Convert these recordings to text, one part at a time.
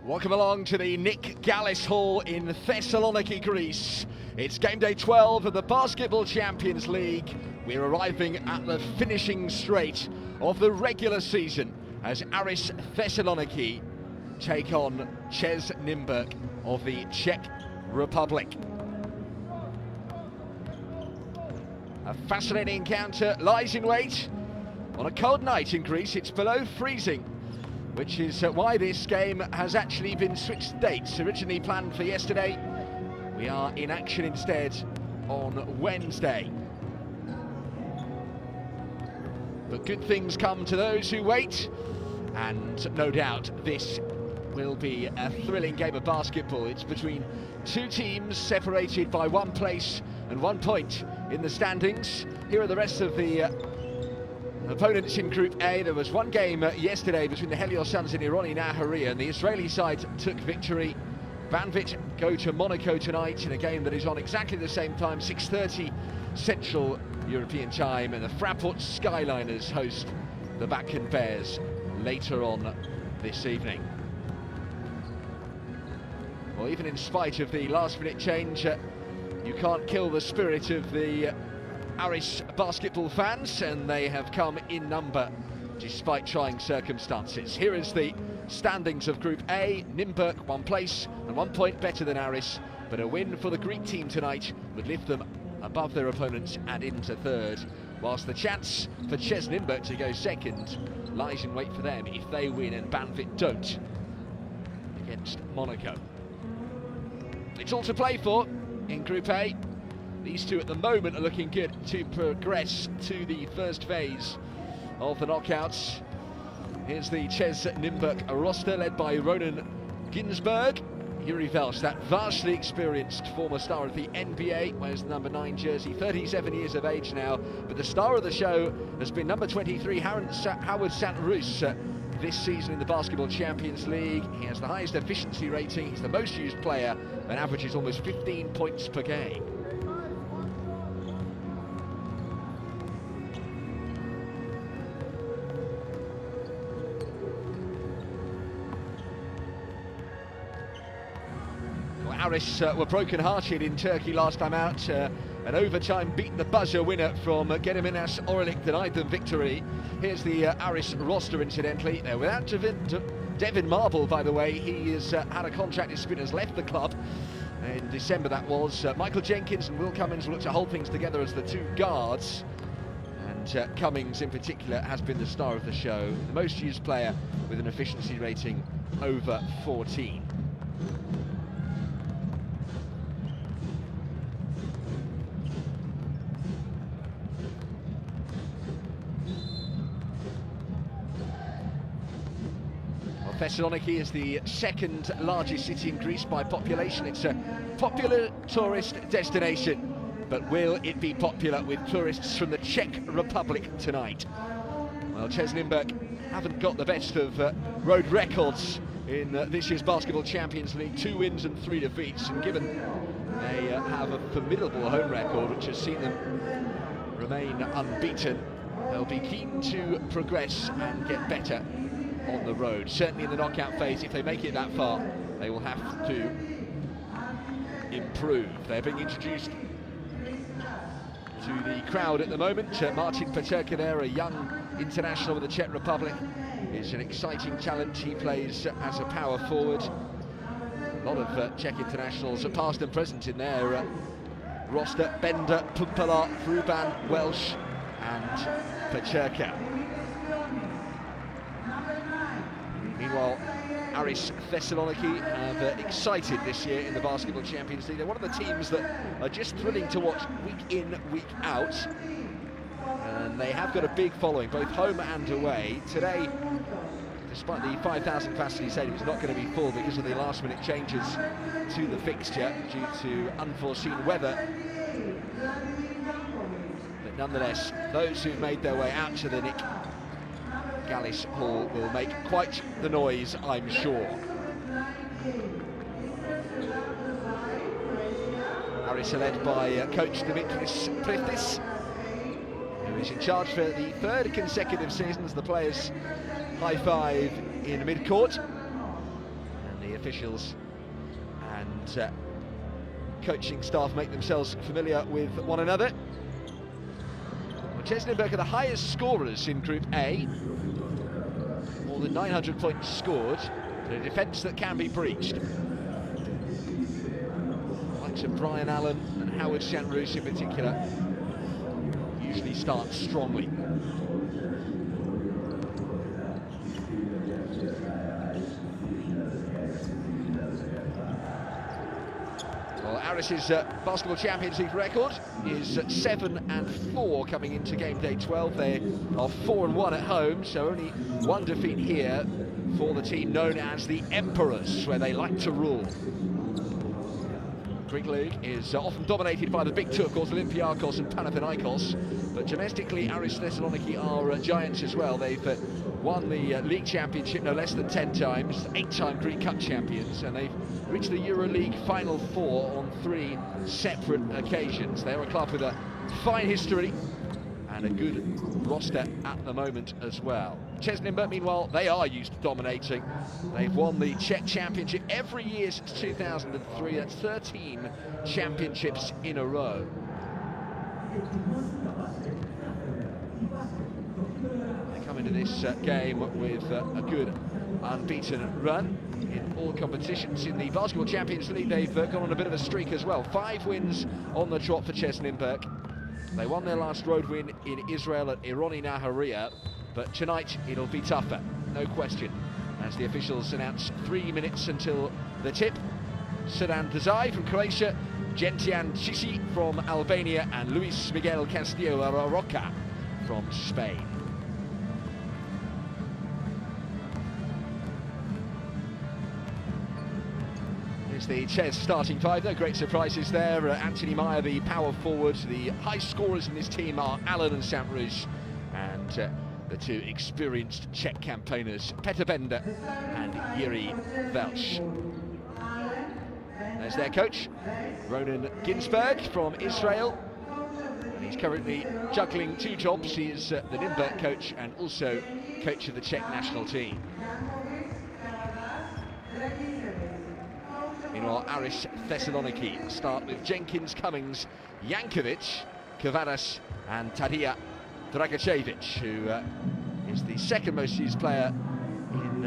Welcome along to the Nick Gallis Hall in Thessaloniki, Greece. It's game day 12 of the Basketball Champions League. We're arriving at the finishing straight of the regular season as Aris Thessaloniki take on CEZ Nymburk of the Czech Republic. A fascinating encounter lies in wait. On a cold night in Greece, it's below freezing, which is why this game has actually been switched dates. Originally planned for yesterday, we are in action instead on Wednesday. But good things come to those who wait, and no doubt this will be a thrilling game of basketball. It's between two teams separated by 1 place and 1 point in the standings. Here are the rest of the opponents in Group A. There was one game yesterday between the Helios Suns and Ironi Naharia, and the Israeli side took victory. Banvit go to Monaco tonight in a game that is on exactly the same time, 6:30 Central European time, and the Fraport Skyliners host the Bakken Bears later on this evening. Well, even in spite of the last-minute change, you can't kill the spirit of the Aris basketball fans, and they have come in number despite trying circumstances. Here is the standings of Group A. Nymburk 1 place and 1 point better than Aris, but a win for the Greek team tonight would lift them above their opponents and into third, whilst the chance for CEZ Nymburk to go second lies in wait for them if they win and Banvit don't against Monaco. It's all to play for in Group A. These two at the moment are looking good to progress to the first phase of the knockouts. Here's the CEZ Nymburk roster led by Ronan Ginsberg. Yuri Velsh, that vastly experienced former star of the NBA, wears the number 9 jersey, 37 years of age now, but the star of the show has been number 23, Howard Santarus, this season in the Basketball Champions League. He has the highest efficiency rating, he's the most used player, and averages almost 15 points per game. Aris were broken-hearted in Turkey last time out. An overtime beat the buzzer winner from Gediminas Orlik denied them victory. Here's the Aris roster, incidentally. They're without Devin Marble, by the way. He has had a contract dispute, has left the club in December, that was. Michael Jenkins and Will Cummins look to hold things together as the two guards. And Cummings, in particular, has been the star of the show, the most used player with an efficiency rating over 14. Thessaloniki is the second largest city in Greece by population. It's a popular tourist destination, but will it be popular with tourists from the Czech Republic tonight? Well, CEZ Nymburk haven't got the best of road records in this year's Basketball Champions League, 2 wins and 3 defeats, and given they have a formidable home record which has seen them remain unbeaten, they'll be keen to progress and get better on the road. Certainly in the knockout phase, if they make it that far, they will have to improve. They're being introduced to the crowd at the moment. Martin Peterka there, a young international with the Czech Republic, is an exciting talent. He plays as a power forward. A lot of Czech internationals are past and present in their roster. Bender, Pumpala, Ruban, Welsh and Peterka. Meanwhile, Aris Thessaloniki have excited this year in the Basketball Champions League. They're one of the teams that are just thrilling to watch week in, week out. And they have got a big following, both home and away. Today, despite the 5,000 capacity stadium, it's not going to be full because of the last-minute changes to the fixture due to unforeseen weather. But nonetheless, those who've made their way out to the Nick Gallis Hall will make quite the noise, I'm sure. Aris are led by coach Dimitris Prithis, who is in charge for the 3rd consecutive season as the players high-five in mid-court. the officials and coaching staff make themselves familiar with one another. Well, CEZ Nymburk are the highest scorers in Group A. More than 900 points scored, but a defence that can be breached. Likes of Brian Allen and Howard Shanroos in particular usually start strongly. Well, Aris's Basketball Champions League record is 7-4 coming into game day 12. They are 4-1 at home, so only one defeat here for the team known as the Emperors, where they like to rule. Greek League is often dominated by the big two, of course, Olympiakos and Panathinaikos, but domestically Aris Thessaloniki are giants as well. They've won the league championship no less than 10 times, 8-time Greek Cup champions, and they've reached the EuroLeague Final Four on 3 separate occasions. They're a club with a fine history and a good roster at the moment as well. CEZ Nymburk, meanwhile, they are used to dominating. They've won the Czech Championship every year since 2003. That's 13 championships in a row. They come into this game with a good unbeaten run in all competitions. In the Basketball Champions League, they've gone on a bit of a streak as well. 5 wins on the trot for CEZ Nymburk. They won their last road win in Israel at Ironi Naharia, but tonight it'll be tougher, no question, as the officials announce 3 minutes until the tip. Sedan Dezai from Croatia, Gentian Cici from Albania, and Luis Miguel Castillo Arroca from Spain. Here's the CEZ starting 5, no great surprises there. Anthony Meyer, the power forward. The high scorers in this team are Allen and Shanroos, and the 2 experienced Czech campaigners, Petr Bender and Jiří Velš. There's their coach, Ronan Ginsberg from Israel. He's currently juggling 2 jobs. He is the Nymburk coach and also coach of the Czech national team. Meanwhile, Aris Thessaloniki start with Jenkins, Cummings, Jankovic, Kavadas and Tadija Dragicevic, who is the second most used player in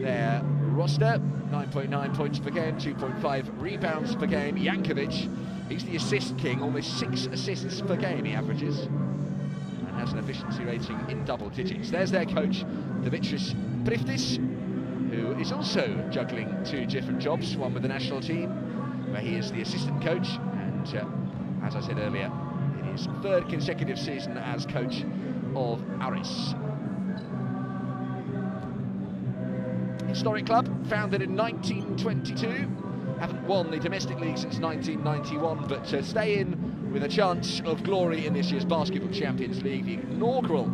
their roster. 9.9 points per game, 2.5 rebounds per game. Jankovic, he's the assist king, almost 6 assists per game he averages, and has an efficiency rating in double digits. There's their coach, Dimitris Priftis, who is also juggling 2 different jobs, one with the national team, where he is the assistant coach, and as I said earlier, in his 3rd consecutive season as coach of Aris. Historic club, founded in 1922, haven't won the domestic league since 1991, but stay in with a chance of glory in this year's Basketball Champions League, the inaugural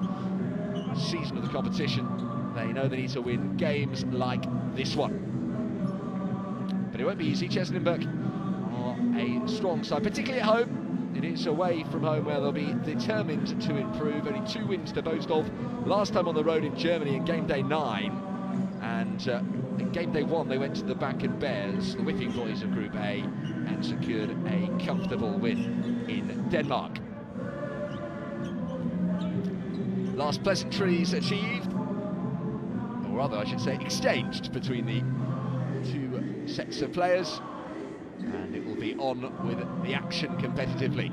season of the competition. They know they need to win games like this one. But it won't be easy. CEZ Nymburk are a strong side, particularly at home. It is away from home where they'll be determined to improve. Only 2 wins to boast of. Last time on the road in Germany in game day 9. And in game day 1 they went to the Banken Bears, the whipping boys of Group A, and secured a comfortable win in Denmark. Last pleasantries achieved, or rather I should say exchanged, between the 2 sets of players, and it will be on with the action competitively.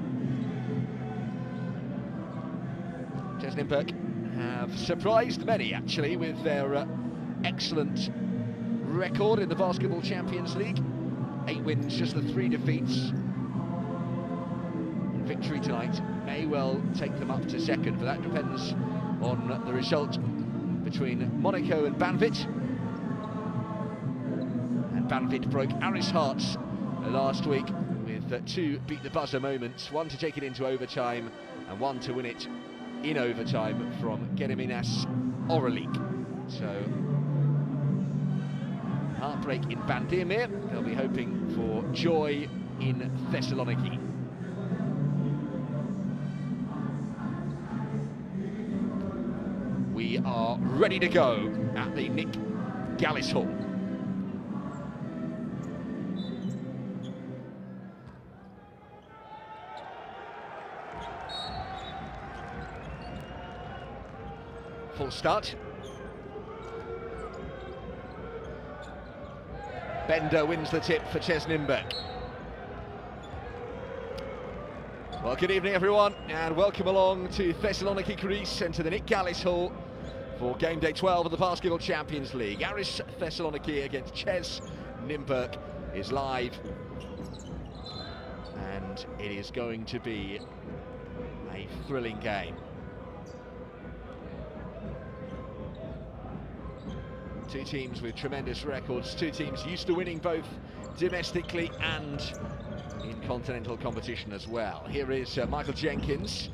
CEZ Nymburk have surprised many actually with their excellent record in the Basketball Champions League. 8 wins, just the 3 defeats. Victory tonight may well take them up to 2nd, but that depends on the result between Monaco and Banvit. And Banvit broke Aris' hearts last week with 2 beat the buzzer moments, 1 to take it into overtime and 1 to win it in overtime from Gediminas Oralik. So heartbreak in Bandimir. They'll be hoping for joy in Thessaloniki. We are ready to go at the Nick Gallis Hall. start. Bender wins the tip for CEZ Nymburk. Well, good evening everyone, and welcome along to Thessaloniki, Greece, and to the Nick Gallis Hall for game day 12 of the Basketball Champions League. Aris Thessaloniki against CEZ Nymburk is live, and it is going to be a thrilling game. Two teams with tremendous records, two teams used to winning both domestically and in continental competition as well. Here is Michael Jenkins,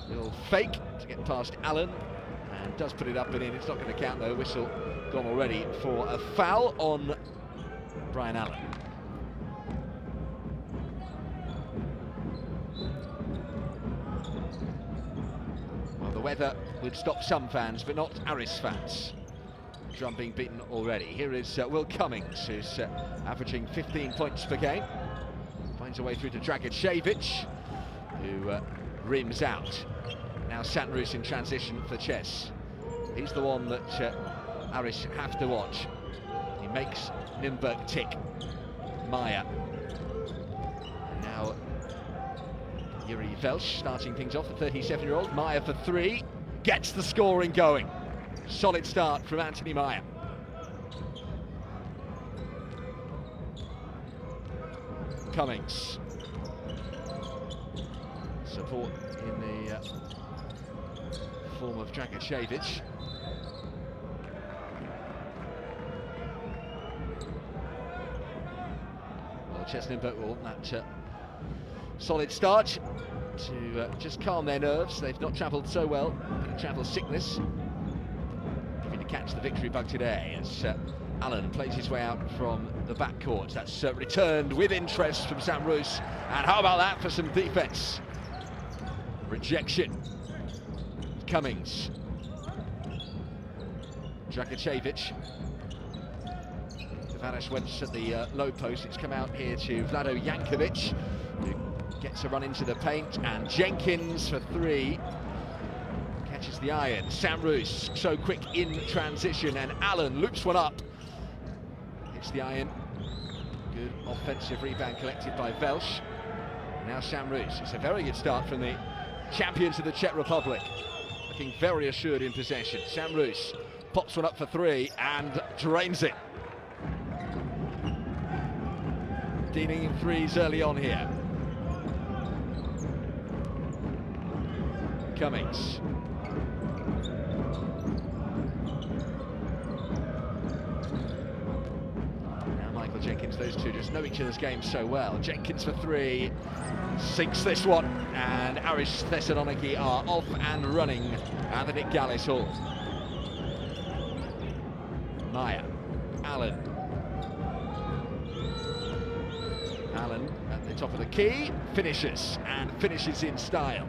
little fake to get past Allen, and does put it up and in. It's not going to count though. Whistle gone already for a foul on Brian Allen. Well, the weather would stop some fans, but not Aris fans. Drum being beaten already. Here is Will Cummings, who's averaging 15 points per game. Finds a way through to Dragicevic, who rims out. Now Santrus in transition for CEZ. He's the one that Aris have to watch. He makes Nymburk tick. Maya. And now Yuri Velsh starting things off, the 37-year-old. Maya for three. Gets the scoring going. Solid start from Anthony Maya. Cummings. Support in the form of Dragicevic. Well, CEZ Nymburk will want that solid start to just calm their nerves. They've not travelled so well. Bit of travel sickness. Looking to catch the victory bug today as Allen plays his way out from the backcourt. That's returned with interest from Santrus. And how about that for some defence? Rejection. Cummings. Dragicevic. Tavares went at the low post. It's come out here to Vlado Jankovic, who gets a run into the paint. And Jenkins for three. Catches the iron. Santrus so quick in transition, and Allen loops one up. Hits the iron. Good offensive rebound collected by Velsh. Now Santrus. It's a very good start from the champions of the Czech Republic. Looking very assured in possession. Santrus pops one up for three and drains it. Dealing in threes early on here. Cummings. Jenkins, those two just know each other's game so well. Jenkins for three, sinks this one, and Aris Thessaloniki are off and running at the Nick Gallis Hall. Maya, Allen. Allen at the top of the key, finishes, and finishes in style.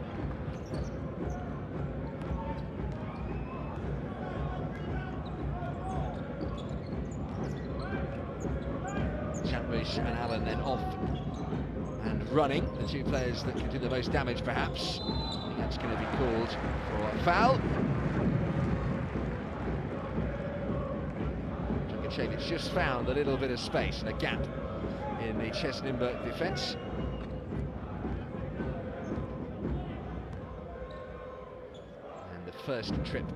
And Allen then off and running, the two players that can do the most damage perhaps. I think that's going to be called for a foul. Dragicevic just found a little bit of space and a gap in the CEZ Nymburk defence. And the first trip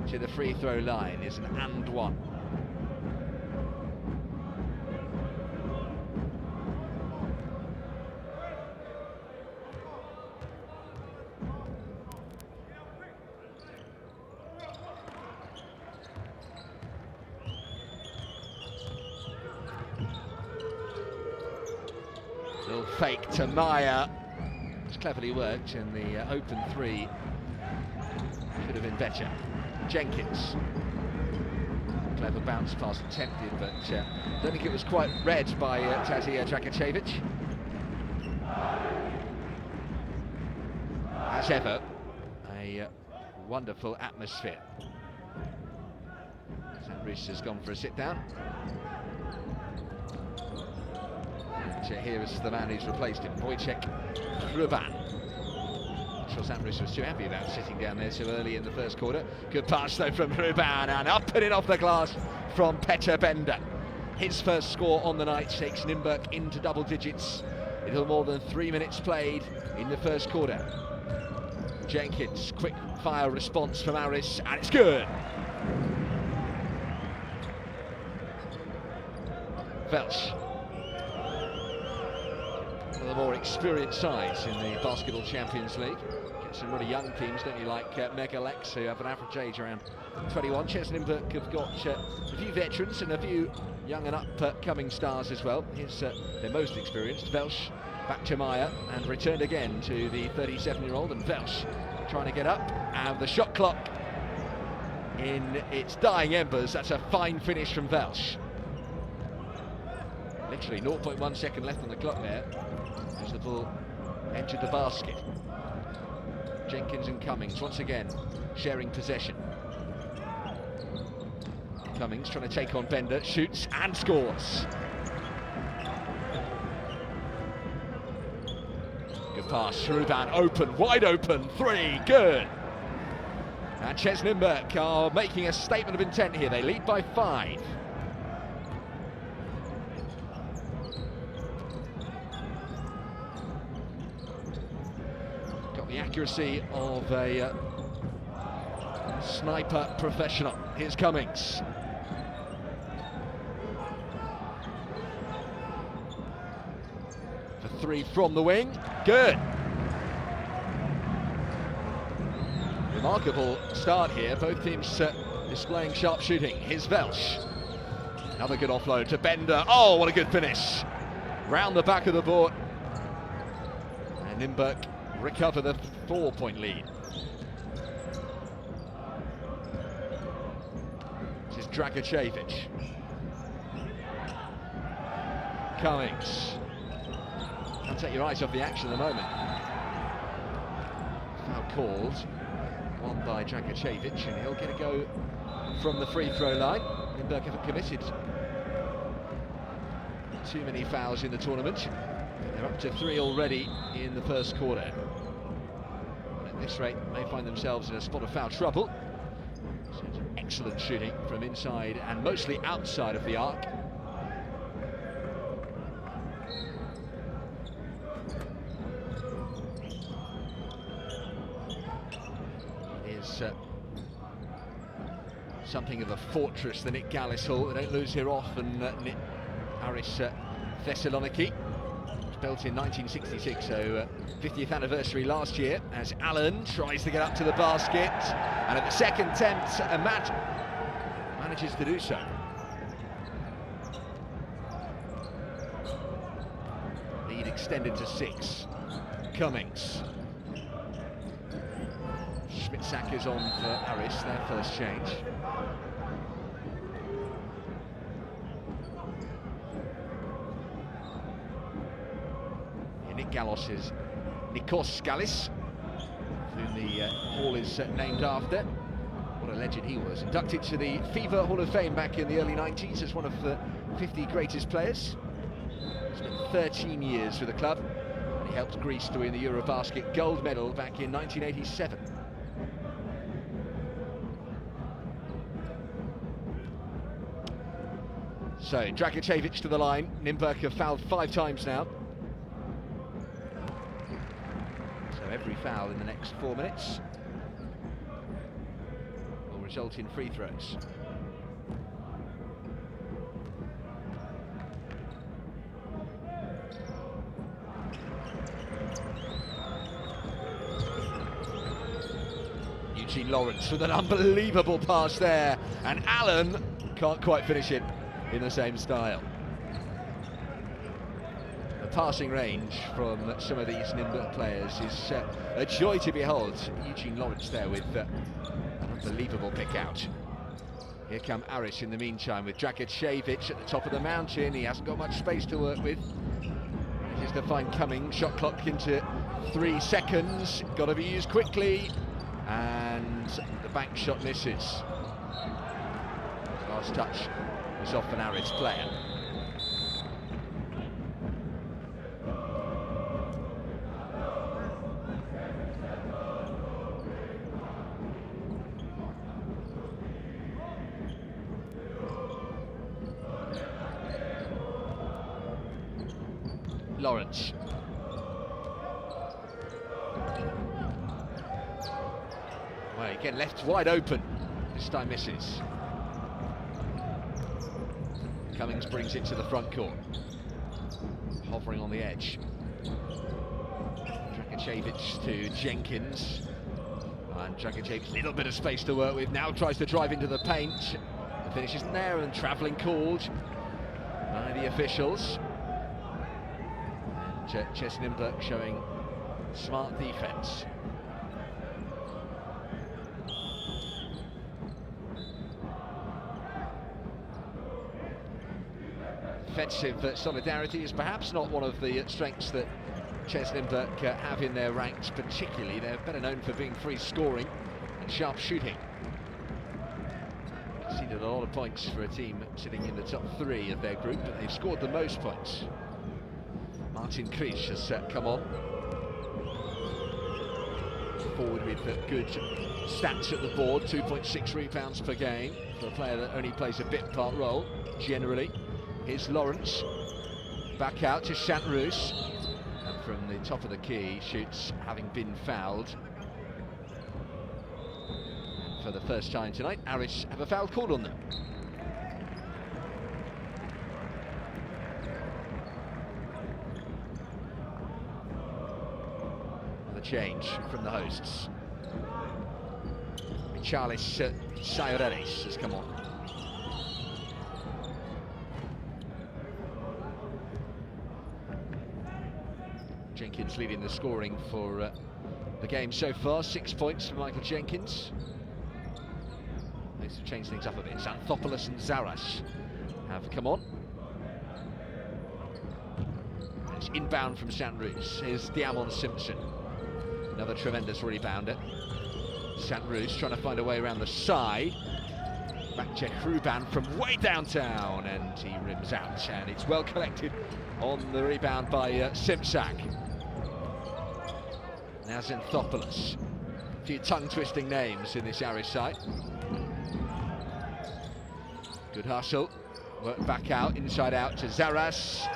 to the free throw line is an and one. Little fake to Maya. It's cleverly worked, and the open three could have been better. Jenkins. Clever bounce pass attempted, but I don't think it was quite read by Tazia Dragicevic. As ever, a wonderful atmosphere. Santrus has gone for a sit down. Here is the man who's replaced him, Wojciech Hruban. Charles Aris was too happy about sitting down there so early in the first quarter. Good pass though from Ruban, and up and in off the glass from Petter Bender. His first score on the night takes Nymburk into double digits. A little more than 3 minutes played in the first quarter. Jenkins, quick fire response from Aris, and it's good. Welsh, one of the more experienced sides in the Basketball Champions League. Get some really young teams, don't you, like Megalex, who have an average age around 21. CEZ Nymburk have got a few veterans and a few young and upcoming stars as well. Here's their most experienced, Welsh, back to Meyer, and returned again to the 37-year-old, and Welsh trying to get up, and the shot clock in its dying embers. That's a fine finish from Welsh. Literally 0.1 second left on the clock there as the ball entered the basket. Jenkins and Cummings once again sharing possession. Cummings trying to take on Bender, shoots and scores. Good pass, Ruban open, wide open, three, good. And CEZ Nymburk are making a statement of intent here. They lead by 5. Got the accuracy of a sniper professional. Here's Cummings. For 3 from the wing, good. Remarkable start here, both teams displaying sharp shooting. Here's Welsh. Another good offload to Bender. Oh, what a good finish. Round the back of the board. And Nymburk recover the 4-point lead. This is Dragicevic. Cummings. Can't take your eyes off the action at the moment. Foul called. One by Dragicevic, and he'll get a go from the free throw line. Nymburk haven't committed too many fouls in the tournament. They're up to 3 already in the first quarter. And at this rate, may find themselves in a spot of foul trouble. So it's excellent shooting from inside and mostly outside of the arc. Something of a fortress, the Nick Gallis Hall. They don't lose here often. Aris Thessaloniki, built in 1966, so 50th anniversary last year, as Allen tries to get up to the basket, and at the second attempt, Ahmad manages to do so. Lead extended to 6. Cummings. Schmidt-Sackers on for Aris, their first change. Nick Gallos is Nikos Gallis, whom the hall is named after. What a legend he was. Inducted to the FIBA Hall of Fame back in the early 90s as one of the 50 greatest players. Spent 13 years with the club, and he helped Greece to win the Eurobasket gold medal back in 1987. So, Dragicevic to the line. Nymburk have fouled 5 times now. So every foul in the next 4 minutes will result in free throws. Eugene Lawrence with an unbelievable pass there, and Allen can't quite finish it in the same style. The passing range from some of these Nymburk players is a joy to behold. Eugene Lawrence there with an unbelievable pick out. Here come Aris in the meantime with Dragicevic at the top of the mountain. He hasn't got much space to work with. This is the fine Cummings, shot clock into 3 seconds. Got to be used quickly, and the bank shot misses. Last touch was off an Aris player. Lawrence. Well, again, left wide open. This time misses. Cummings brings it to the front court. Hovering on the edge. Dragicevic to Jenkins. And Dragicevic, a little bit of space to work with. Now tries to drive into the paint. The finish isn't there, and travelling called by the officials. And CEZ Nymburk showing smart defence. Defensive solidarity is perhaps not one of the strengths that CEZ Nymburk have in their ranks particularly. They're better known for being free scoring and sharp shooting. Conceded a lot of points for a team sitting in the top 3 of their group, but they've scored the most points. Martin Krisch has come on. Forward with good stats at the board, 2.6 rebounds per game for a player that only plays a bit part role, generally. Here's Lawrence, back out to Saint-Rous, and from the top of the key, shoots having been fouled. And for the first time tonight, Aris have a foul called on them. Another change from the hosts. Charles Aris has come on. Jenkins leading the scoring for the game so far. 6 points for Michael Jenkins. Needs to change things up a bit. Xanthopoulos and Zaras have come on. It's inbound from Saint-Rous. Here's Diamond Simpson. Another tremendous rebounder. Saint-Rous trying to find a way around the side. Back check Ruban from way downtown, and he rims out, and it's well collected on the rebound by Simsak. Now Xanthopoulos. A few tongue-twisting names in this Aris side. Good hustle. Work back out, inside out to Zaras.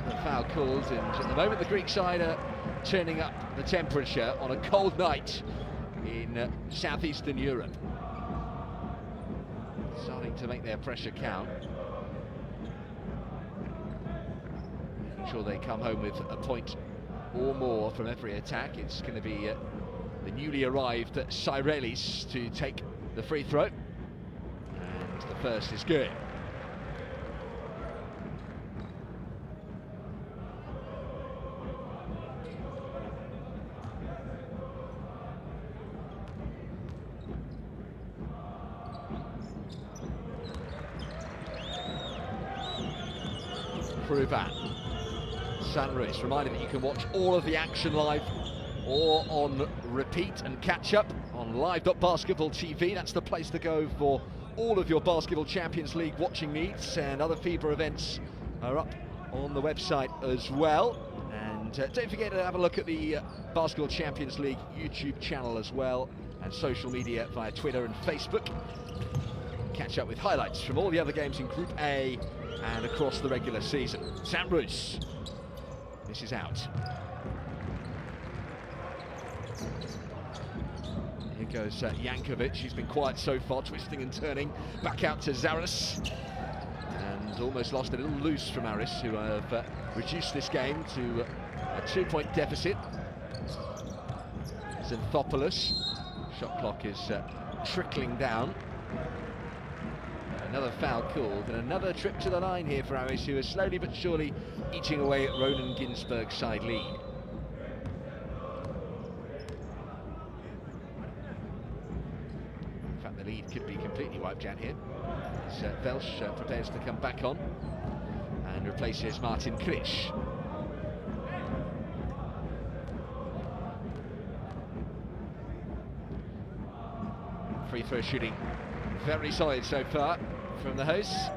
The foul called, and at the moment the Greek side are turning up the temperature on a cold night in southeastern Europe. Starting to make their pressure count. Making sure they come home with a point or more from every attack. It's going to be the newly arrived Cyrelis to take the free throw. And the first is good. Ruban. Saint-Rous, reminding that you can watch all of the action live or on repeat and catch up on live.basketball TV. That's the place to go for all of your Basketball Champions League watching needs, and other FIBA events are up on the website as well. And don't forget to have a look at the Basketball Champions League YouTube channel as well, and social media via Twitter and Facebook. Catch up with highlights from all the other games in Group A and across the regular season. Saint-Rous. This is out. Here goes Jankovic. He's been quiet so far, twisting and turning. Back out to Zaras. And almost lost a little loose from Aris, who have reduced this game to a 2-point deficit. Xanthopoulos. Shot clock is trickling down. Another foul called, and another trip to the line here for Aris, who is slowly but surely eating away at Ronan Ginsberg's side lead. In fact, the lead could be completely wiped out here. As Welsh prepares to come back on and replaces Martin Krisch. Free throw shooting very solid so far from the hosts.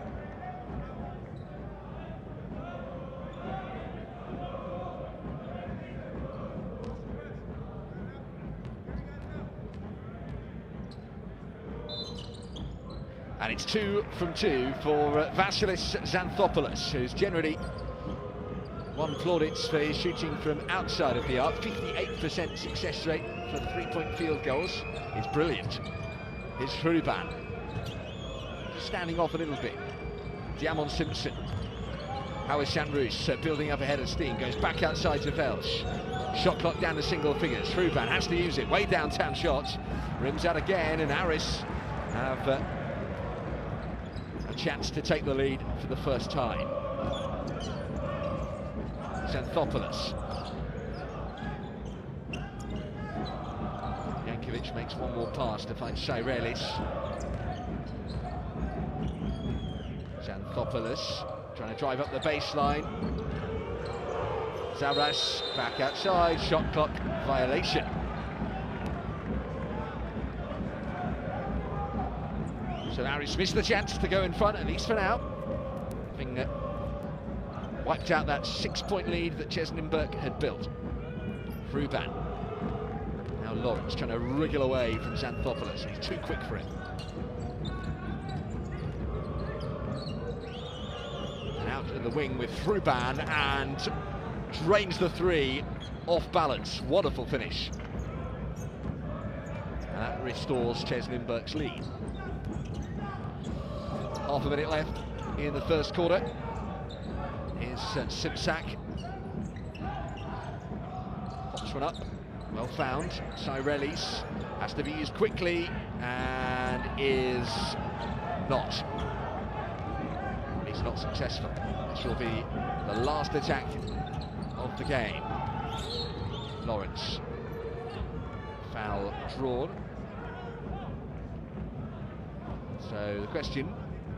And It's 2 from 2 for Vasilis Xanthopoulos, who's generally won plaudits for his shooting from outside of the arc. 58% success rate for 3-point field goals. It's brilliant. It's Ruban. Just standing off a little bit. Diamond Simpson. Howard Shanroos building up ahead of steam, goes back outside to Welsh. Shot clock down to single figures. Ruban has to use it. Way downtown shot. Rims out again, and Aris have a chance to take the lead for the first time. Xanthopoulos. Jankovic makes one more pass to find Cyrelis. Xanthopoulos trying to drive up the baseline. Zaras back outside, shot clock violation. So Aris missed the chance to go in front, at least for now. Having wiped out that 6-point lead that CEZ Nymburk had built. Ruban. Now Lawrence trying to wriggle away from Xanthopoulos. He's too quick for him. And out in the wing with Ruban, and drains the three off balance. Wonderful finish. And that restores CEZ Nymburk's lead. Half a minute left in the first quarter. Here's Simsak. Pops one up. Well found. Cyrelis has to be used quickly and is not. He's not successful. This will be the last attack of the game. Lawrence. Foul drawn. So the question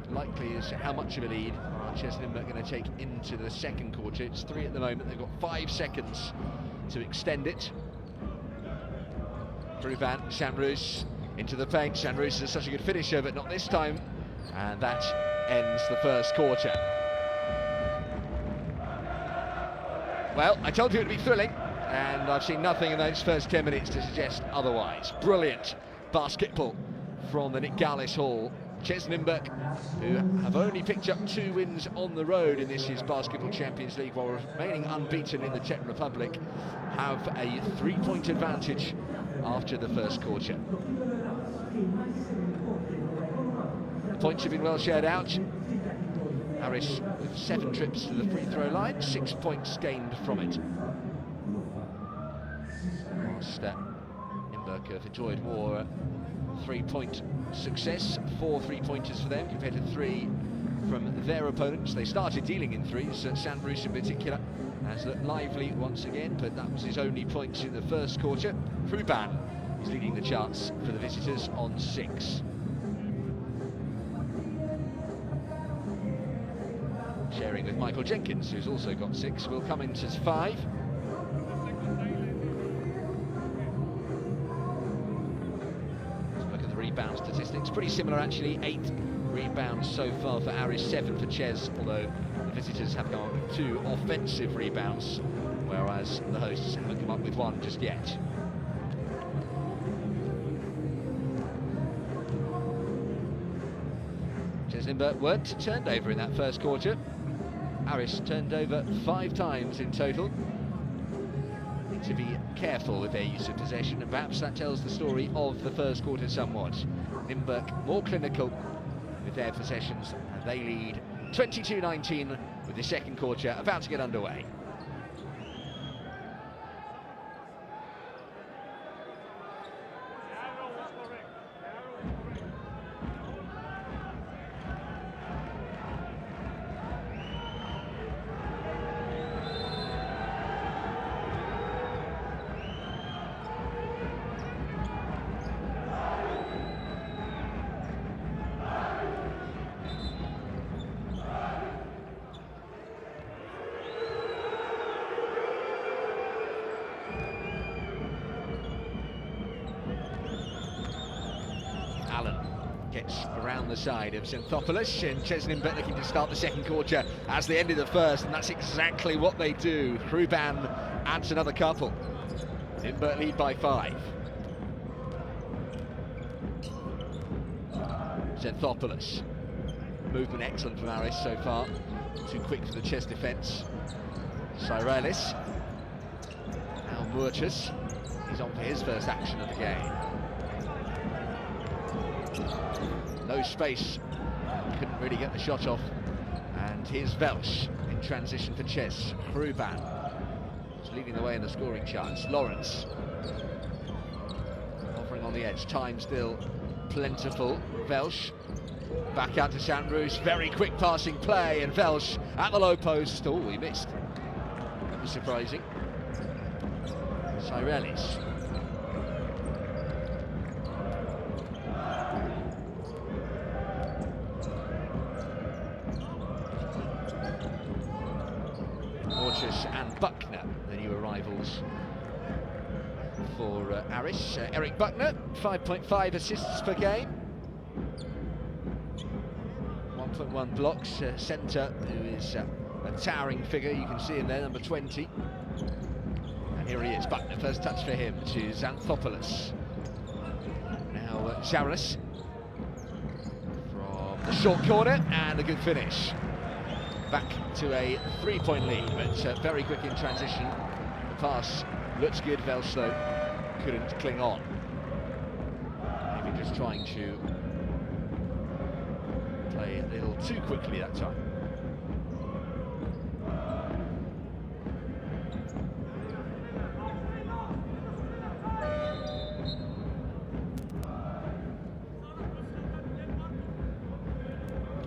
likely is how much of a lead are CEZ Nymburk going to take into the second quarter. It's 3 at the moment. They've got 5 seconds to extend it. Ruban, Shanroos into the paint. Shanroos is such a good finisher, but not this time. And that ends the first quarter. Well, I told you it would be thrilling, and I've seen nothing in those first 10 minutes to suggest otherwise. Brilliant basketball from the Nick Gallis Hall. CEZ Nymburk, who have only picked up 2 wins on the road in this year's Basketball Champions League while remaining unbeaten in the Czech Republic, have a 3-point advantage after the first quarter. The points have been well shared out. Aris with 7 trips to the free throw line, 6 points gained from it. Whilst Nymburk have enjoyed more 3-point success, 4 3-pointers for them compared to 3 from their opponents. They started dealing in threes, Shanroos in particular has looked lively once again, but that was his only points in the first quarter. Ruban is leading the charts for the visitors on 6. Sharing with Michael Jenkins, who's also got 6, will come into 5. Rebound statistics, pretty similar actually. 8 rebounds so far for Aris, 7 for CEZ, although the visitors have gone with 2 offensive rebounds, whereas the hosts haven't come up with 1 just yet. CEZ Nymburk weren't turned over in that first quarter. Aris turned over 5 times in total. To be careful with their use of possession, and perhaps that tells the story of the first quarter somewhat. Nymburk more clinical with their possessions, and they lead 22-19 with the second quarter about to get underway. Gets around the side of Xanthopoulos, and CEZ Nymburk looking to start the second quarter as they ended the first, and that's exactly what they do. Ruban adds another couple. Nymburk lead by 5. CEZ Xanthopoulos. Movement excellent from Aris so far. Too quick for the chest defence. Cyrelis. Now Murchas. He's on for his first action of the game. No space. Couldn't really get the shot off. And here's Welsh in transition for Ches. Hruban is leading the way in the scoring charts. Lawrence offering on the edge. Time still plentiful. Welsh back out to Sandroos. Very quick passing play, and Welsh at the low post. Oh, he missed. That was surprising. Cyrelis. And Buckner, the new arrivals for Aris. Eric Buckner, 5.5 assists per game, 1.1 blocks. Centre, who is a towering figure, you can see him there, number 20. And here he is, Buckner, first touch for him to Xanthopoulos. Now Zaris from the short corner, and a good finish. Back to a 3-point lead, but very quick in transition. The pass looks good. Welsh though couldn't cling on. Maybe just trying to play a little too quickly that time.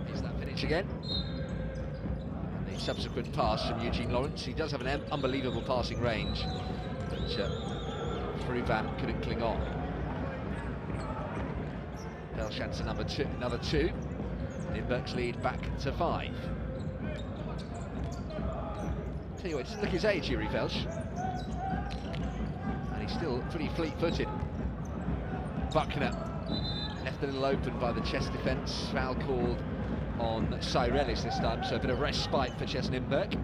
Here's that finish again. Subsequent pass from Eugene Lawrence. He does have an unbelievable passing range, but Hruban couldn't cling on. Belchamps another two. Nymburk's lead back to 5. Tell you what, just look his age here, Welsh, and he's still pretty fleet-footed. Buckner left a little open by the chest defence. Foul called on Cyrelis this time, so a bit of respite for CEZ Nymburk.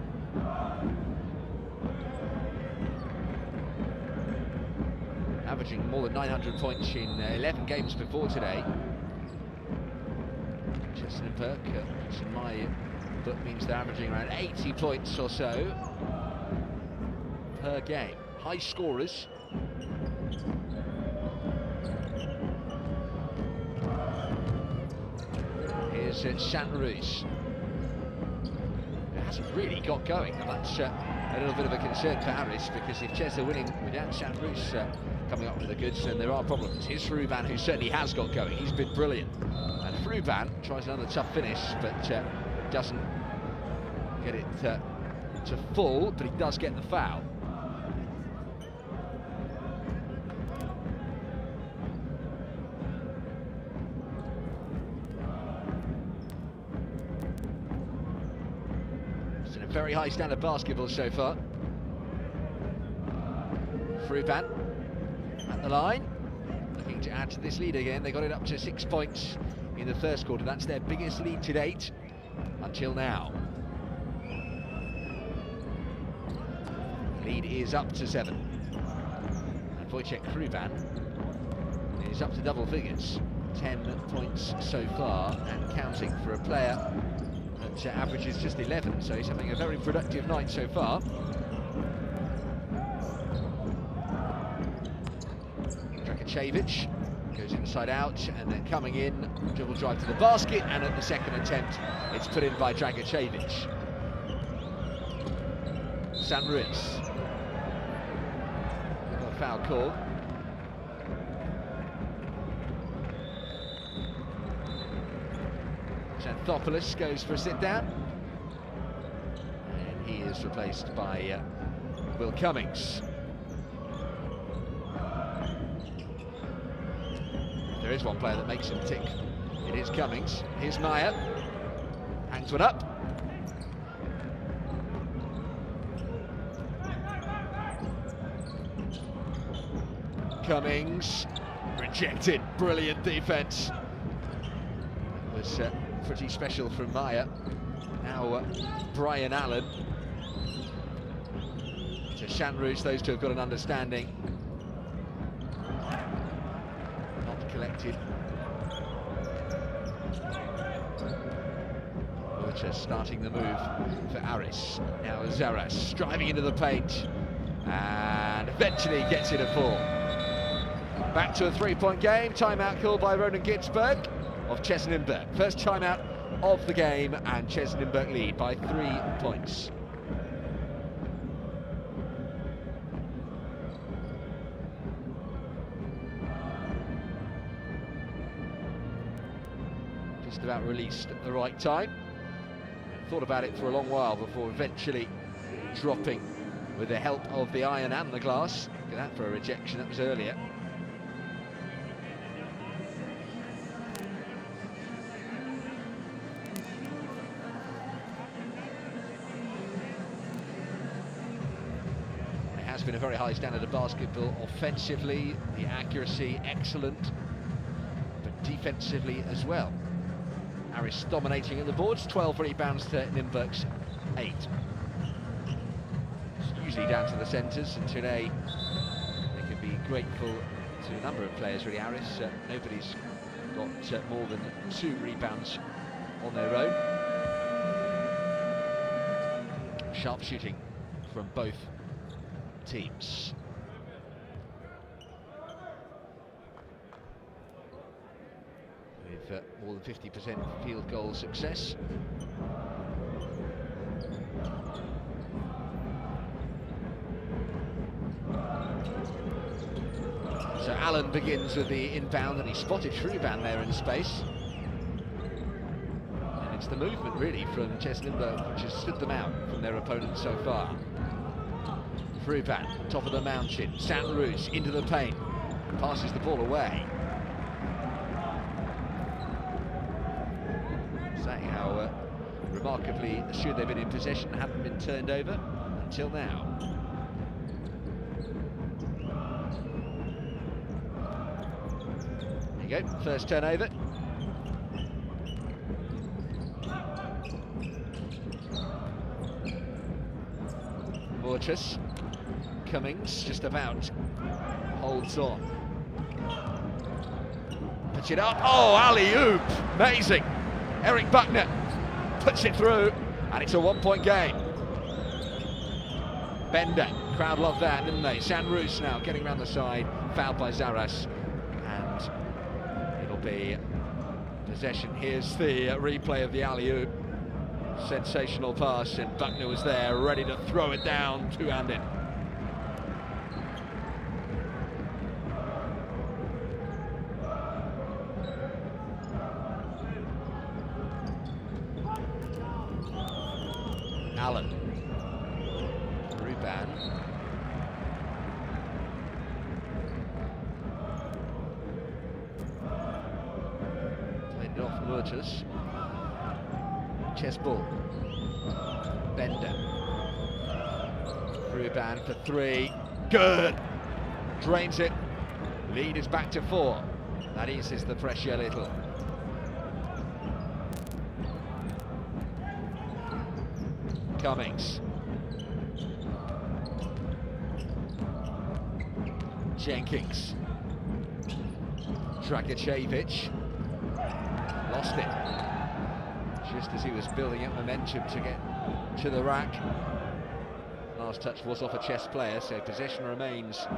Averaging more than 900 points in 11 games before today. CEZ Nymburk, which in my book means they're averaging around 80 points or so per game. High scorers. Here's Sandroos. It hasn't really got going, and that's a little bit of a concern for Aris, because if CEZ are winning without Sandroos coming up with the goods, then there are problems. Here's Hruban, who certainly has got going. He's been brilliant. And Hruban tries another tough finish, but doesn't get it to full, but he does get the foul. Very high standard basketball so far. Hruban at the line, looking to add to this lead again. They got it up to 6 points in the first quarter. That's their biggest lead to date until now. Lead is up to 7. And Wojciech Hruban is up to double figures. 10 points so far and counting for a player that averages just 11, so he's having a very productive night so far. Dragicevic goes inside out, and then coming in, dribble drive to the basket, and at the second attempt it's put in by Dragicevic. Sandroos. A foul call. Xanthopoulos goes for a sit-down, and he is replaced by Will Cummings. There is one player that makes him tick. It is Cummings. Here's Meyer. Hangs one up. Cummings. Rejected. Brilliant defence. It was pretty special from Meyer. Now Brian Allen. To Sandroos, those two have got an understanding. Not collected Walter starting the move for Aris. Now Zaras driving into the paint and eventually gets it a fall. Back to a 3-point game. Timeout called by Ronan Ginsberg of CEZ Nymburk. First timeout of the game, and CEZ Nymburk lead by 3 points. Just about released at the right time. Thought about it for a long while before eventually dropping with the help of the iron and the glass. Look at that for a rejection, that was earlier. It has been a very high standard of basketball offensively, the accuracy excellent, but defensively as well. Aris dominating at the boards, 12 rebounds to Nymburk's 8. It's usually down to the centres, and today they can be grateful to a number of players really. Aris, nobody's got more than 2 rebounds on their own. Sharp shooting from both teams. With more than 50% field goal success. So Allen begins with the inbound, and he spotted Shrewban there in space. And it's the movement really from CEZ Nymburk which has stood them out from their opponents so far. Shrewban, top of the mountain, Santarus into the paint, passes the ball away. Saying how remarkably assured they've been in possession, haven't been turned over until now. There you go, first turnover. Mortis, Cummings just about holds on. Puts it up, oh, alley-oop, amazing. Eric Buckner puts it through, and it's a 1-point game. Bender, crowd loved that, didn't they? Santarus now getting around the side, fouled by Zaras, and it'll be possession. Here's the replay of the alley-oop. Sensational pass, and Buckner was there, ready to throw it down, two-handed. Allen, Ruban, played it off Murtus, chest ball, Bender, Ruban for 3, good, drains it, lead is back to 4, that eases the pressure a little. Cummings, Jenkins, Dragicevic, lost it just as he was building up momentum to get to the rack. Last touch was off a chess player, so possession remains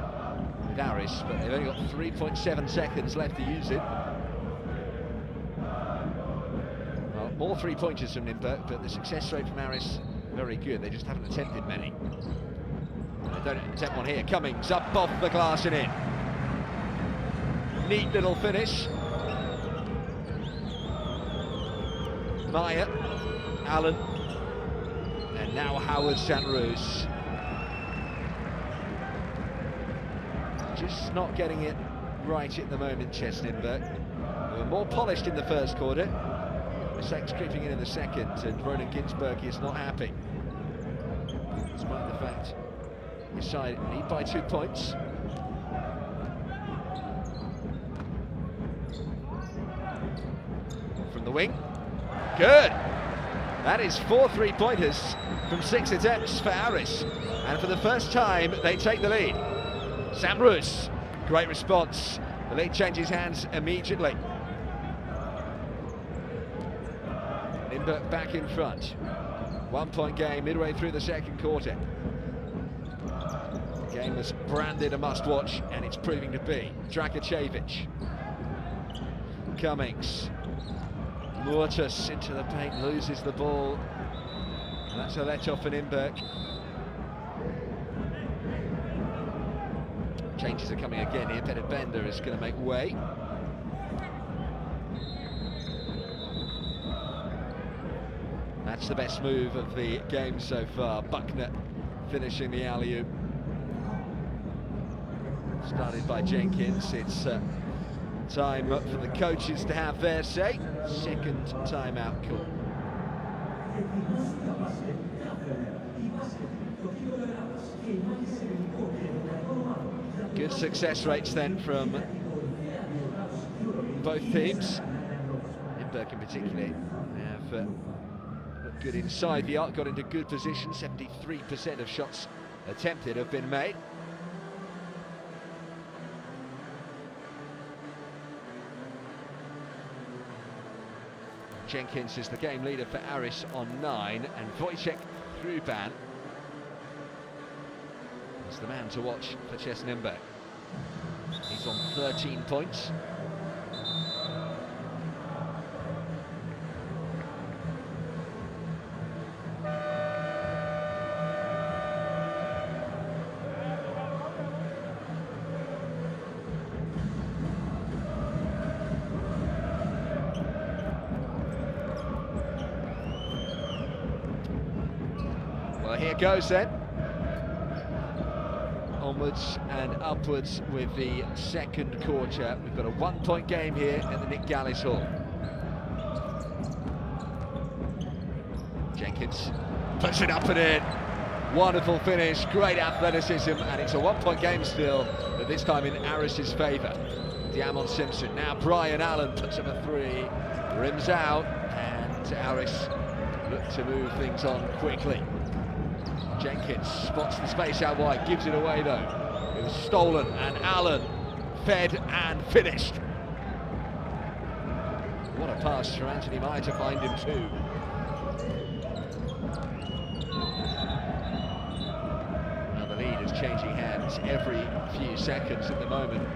with Aris, but they've only got 3.7 seconds left to use it. Well, more 3-pointers from Nymburk, but the success rate from Aris very good. They just haven't attempted many. They don't attempt one here. Cummings up off the glass and in. Neat little finish. Meyer, Allen, and now Howard Santarus. Just not getting it right at the moment, CEZ Nymburk. They were more polished in the first quarter. Mistakes creeping in the second, and Ronan Ginsberg is not happy. Despite the fact his side lead by 2 points. From the wing, good. That is 4 3-pointers from 6 attempts for Aris, and for the first time they take the lead. Santarus, great response. The lead changes hands immediately. Nymburk back in front. 1 point game midway through the second quarter. The game was branded a must-watch, and it's proving to be. Dragicevic. Cummings. Mortis into the paint, loses the ball. And that's a let-off for Nymburk. Changes are coming again here. Peter Bender is going to make way. That's the best move of the game so far. Buckner finishing the alley-oop. Started by Jenkins. It's time for the coaches to have their say. Second timeout call. Good success rates then from both teams. Nymburk in particular have looked good inside the arc, got into good position. 73% of shots attempted have been made. Jenkins is the game leader for Aris on 9, and Wojciech Ruban is the man to watch for CEZ Nymburk. He's on 13 points. Well, here goes then. Onwards and upwards with the second quarter. We've got a 1 point game here at the Nick Gallis Hall. Jenkins puts it up and in. Wonderful finish, great athleticism, and it's a 1 point game still, but this time in Aris's favour. Diamond Simpson, now Brian Allen puts up a 3, rims out, and Aris look to move things on quickly. Jenkins spots the space out wide, gives it away though. It was stolen, and Allen fed and finished. What a pass for Anthony Meyer to find him too. Now the lead is changing hands every few seconds at the moment.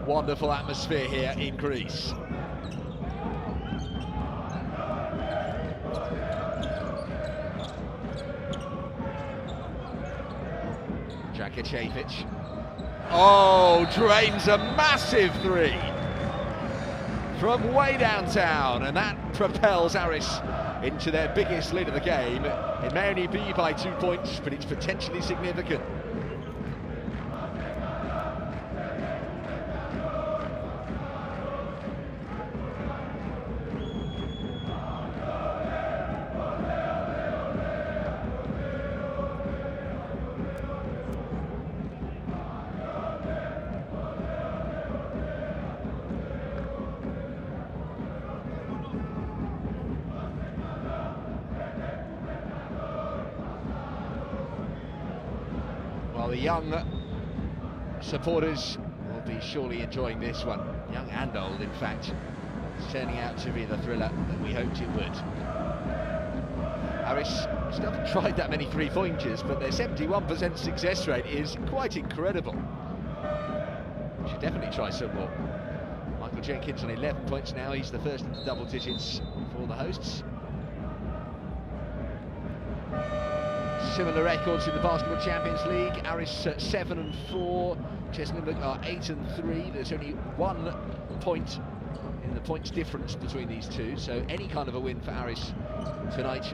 Wonderful atmosphere here in Greece. Dragicevic. Oh, drains a massive 3 from way downtown, and that propels Aris into their biggest lead of the game. It may only be by 2 points, but it's potentially significant. Well, the young supporters will be surely enjoying this one. Young and old, in fact. It's turning out to be the thriller that we hoped it would. Aris still haven't tried that many three-pointers, but their 71% success rate is quite incredible. Should definitely try some more. Michael Jenkins on 11 points now. He's the first in the double digits for the hosts. Similar records in the Basketball Champions League. Aris 7 and 4, CEZ Nymburk are 8 and 3. There's only 1 point in the points difference between these two, so any kind of a win for Aris tonight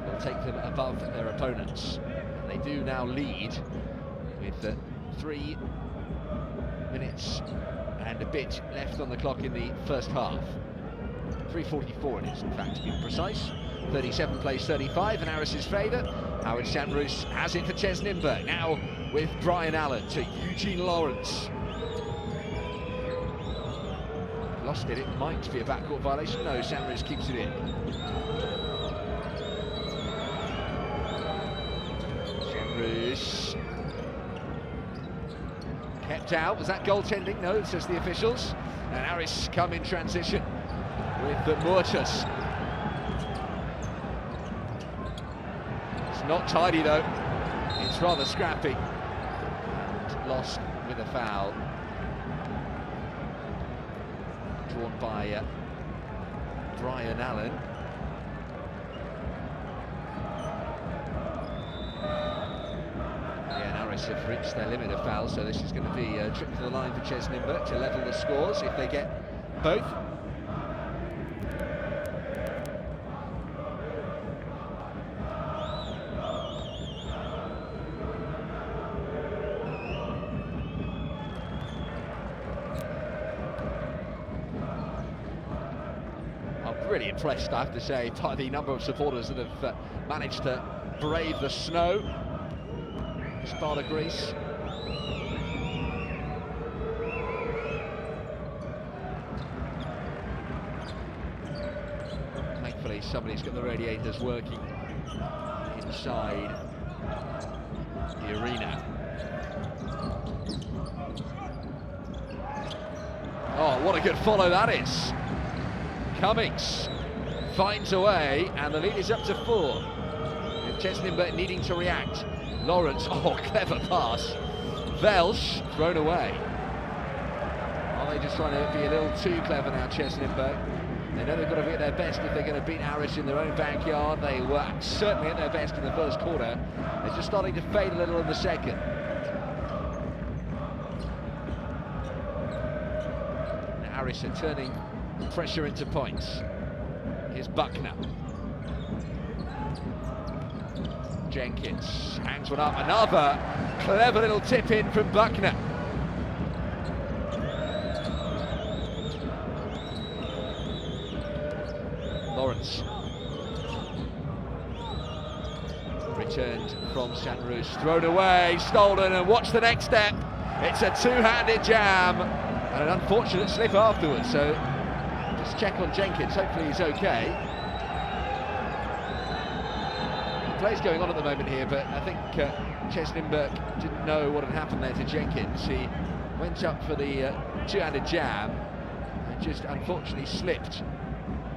will take them above their opponents. And they do now lead with 3 minutes and a bit left on the clock in the first half. 3:44 it is, in fact, to be precise. 37 plays 35 in Aris's favour. Howard Shanrus has it for CEZ Nymburk, now with Brian Allen to Eugene Lawrence. lost it. It might be a backcourt violation. No, Aris keeps it in. Aris kept out. Was that goaltending? No, it says the officials. And Aris come in transition with the Mortis. It's not tidy though. It's rather scrappy. Lost with a foul. Drawn by Brian Allen. Yeah, and Aris have reached their limit of fouls, so this is going to be a trip to the line for CEZ Nymburk to level the scores if they get both. Really impressed, I have to say, by the number of supporters that have managed to brave the snow. This part of Greece. Thankfully, somebody's got the radiators working inside the arena. Oh, what a good follow that is. Cummings finds a way, and the lead is up to 4. With CEZ Nymburk needing to react. Lawrence, oh, clever pass. Welsh thrown away. Are they just trying to be a little too clever now, CEZ Nymburk? They know they've got to be at their best if they're going to beat Aris in their own backyard. They were certainly at their best in the first quarter. They're just starting to fade a little in the second. Now Aris are turning pressure into points. Here's Buckner. Jenkins hangs one up. Another clever little tip in from Buckner. Lawrence. Returned from Sanrus. Thrown away, stolen, and watch the next step. It's a two-handed jam and an unfortunate slip afterwards. So just check on Jenkins, hopefully he's okay. The play's going on at the moment here, but I think CEZ Nymburk didn't know what had happened there to Jenkins. He went up for the two-handed jam and just unfortunately slipped,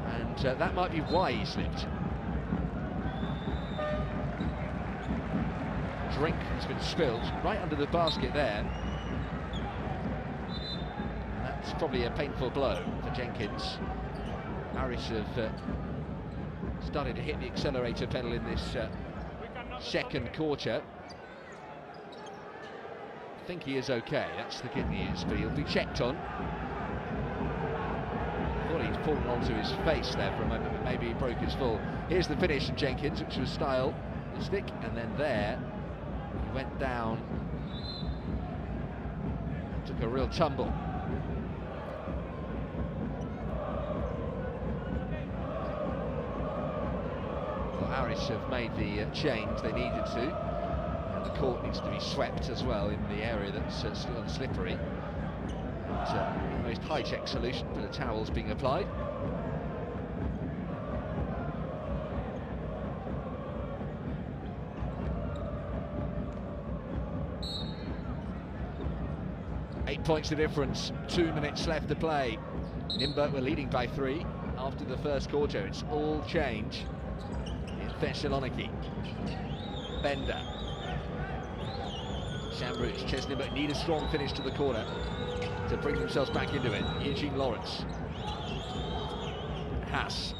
and that might be why he slipped. Drink has been spilled right under the basket there. It's probably a painful blow for Jenkins. Aris have started to hit the accelerator pedal in this second quarter. I think he is okay, that's the good news, but he'll be checked on. I thought he'd fallen onto his face there for a moment, but maybe he broke his fall. Here's the finish from Jenkins, which was stylistic, and then there he went down and took a real tumble. Aris have made the change they needed to, and the court needs to be swept as well in the area that's still slippery. And, the most high-tech solution for the towels being applied. Eight points the difference, 2 minutes left to play. Nymburk were leading by 3 after the first quarter. It's all change Thessaloniki. Bender. Sanrus. CEZ Nymburk need a strong finish to the corner to bring themselves back into it. Eugene Lawrence. Haas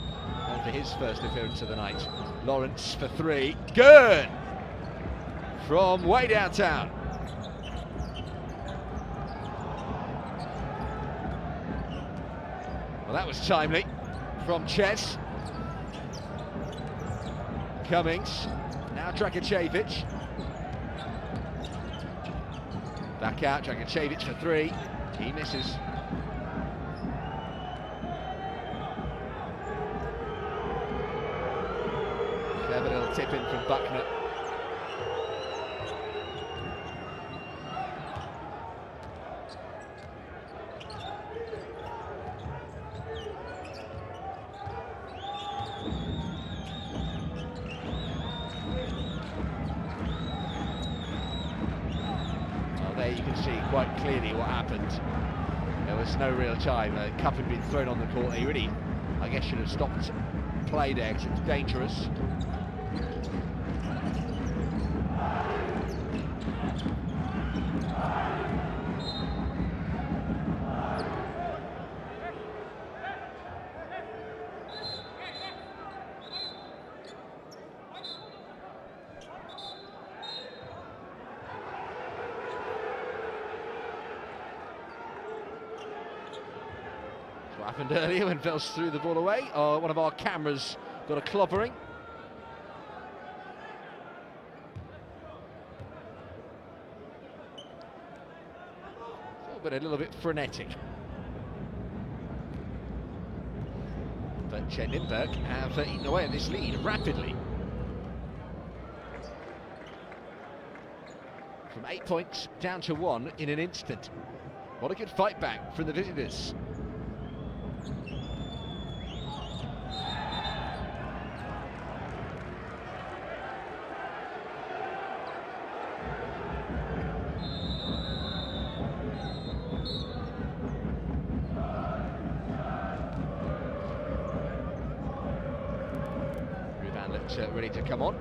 on for his first appearance of the night. Lawrence for 3. Good! From way downtown. Well, that was timely from CEZ. Cummings, now Dragicevic. Back out, Dragicevic for 3. He misses. Clever little tip in from Buckner. quite clearly what happened. There was no real time. A cup had been thrown on the court. He really, I guess, should have stopped play there because it's dangerous. What happened earlier when Vels threw the ball away? One of our cameras got a clobbering. But a little bit frenetic. But CEZ Nymburk have eaten away at this lead rapidly. From 8 points down to 1 in an instant. What a good fight back from the visitors. Ready to come on.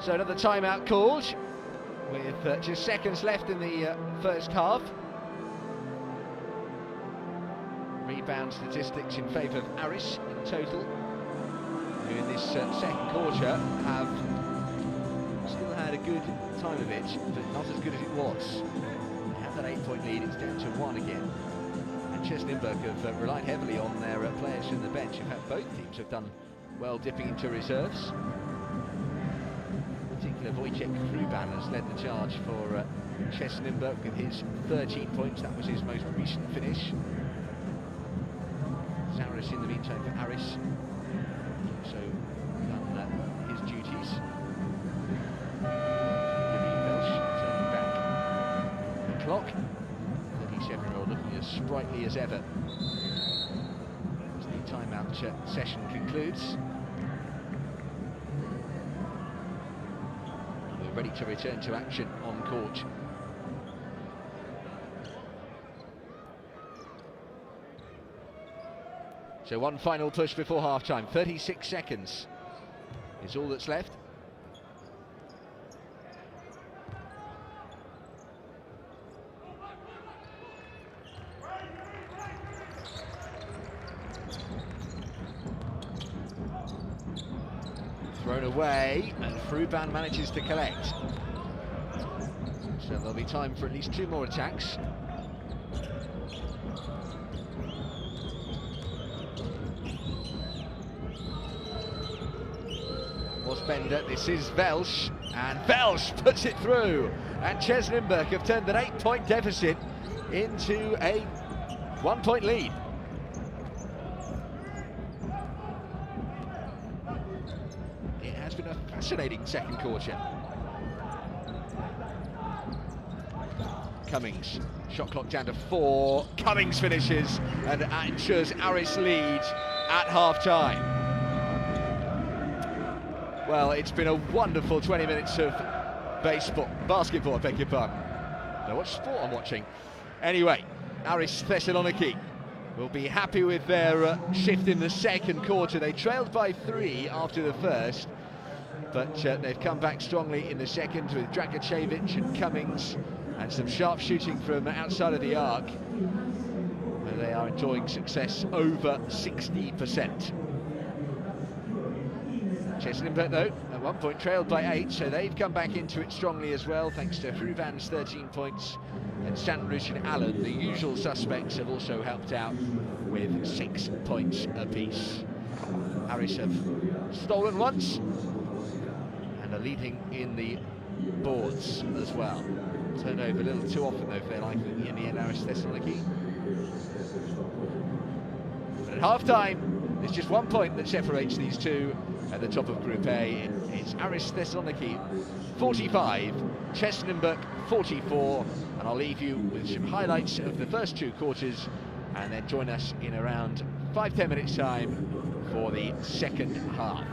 So another timeout called with just seconds left in the first half. Rebound statistics in favour of Aris in total, who in this second quarter have still had a good time of it, but not as good as it was. They have that 8-point lead, it's down to 1 again. And CEZ Nymburk have relied heavily on their players from the bench. In fact, both teams have done well dipping into reserves. In particular, Wojciech Kruban has led the charge for CEZ Nymburk with his 13 points. That was his most recent finish. Aris in the meantime for Aris, so done his duties. Turning back the clock. 37-year-old looking as sprightly as ever as the timeout session concludes. We're ready to return to action on court. So one final push before half-time. 36 seconds is all that's left. Thrown away, and Kruban manages to collect. So there'll be time for at least 2 more attacks. Bender, this is Welsh, and Welsh puts it through, and CEZ Nymburk have turned an 8-point deficit into a 1-point lead. It has been a fascinating second quarter. Cummings, shot clock down to 4, Cummings finishes and ensures Aris lead at half-time. Well, it's been a wonderful 20 minutes of basketball, I beg your pardon. I don't know what sport I'm watching. Anyway, Aris Thessaloniki will be happy with their shift in the second quarter. They trailed by 3 after the first, but they've come back strongly in the second with Dragicevic and Cummings and some sharp shooting from outside of the arc. And they are enjoying success over 60%. CEZ Nymburk, though, at 1 point trailed by 8, so they've come back into it strongly as well, thanks to Kruban's 13 points, and Santrush and Allen, the usual suspects, have also helped out with 6 points apiece. Aris have stolen once, and are leading in the boards as well. Turned over a little too often, though, for their liking in the end, Aris Thessaloniki. But at half-time, there's just 1 point that separates these two. At the top of Group A, it's Aris Thessaloniki 45, CEZ Nymburk 44, and I'll leave you with some highlights of the first 2 quarters and then join us in around 5-10 minutes time for the second half.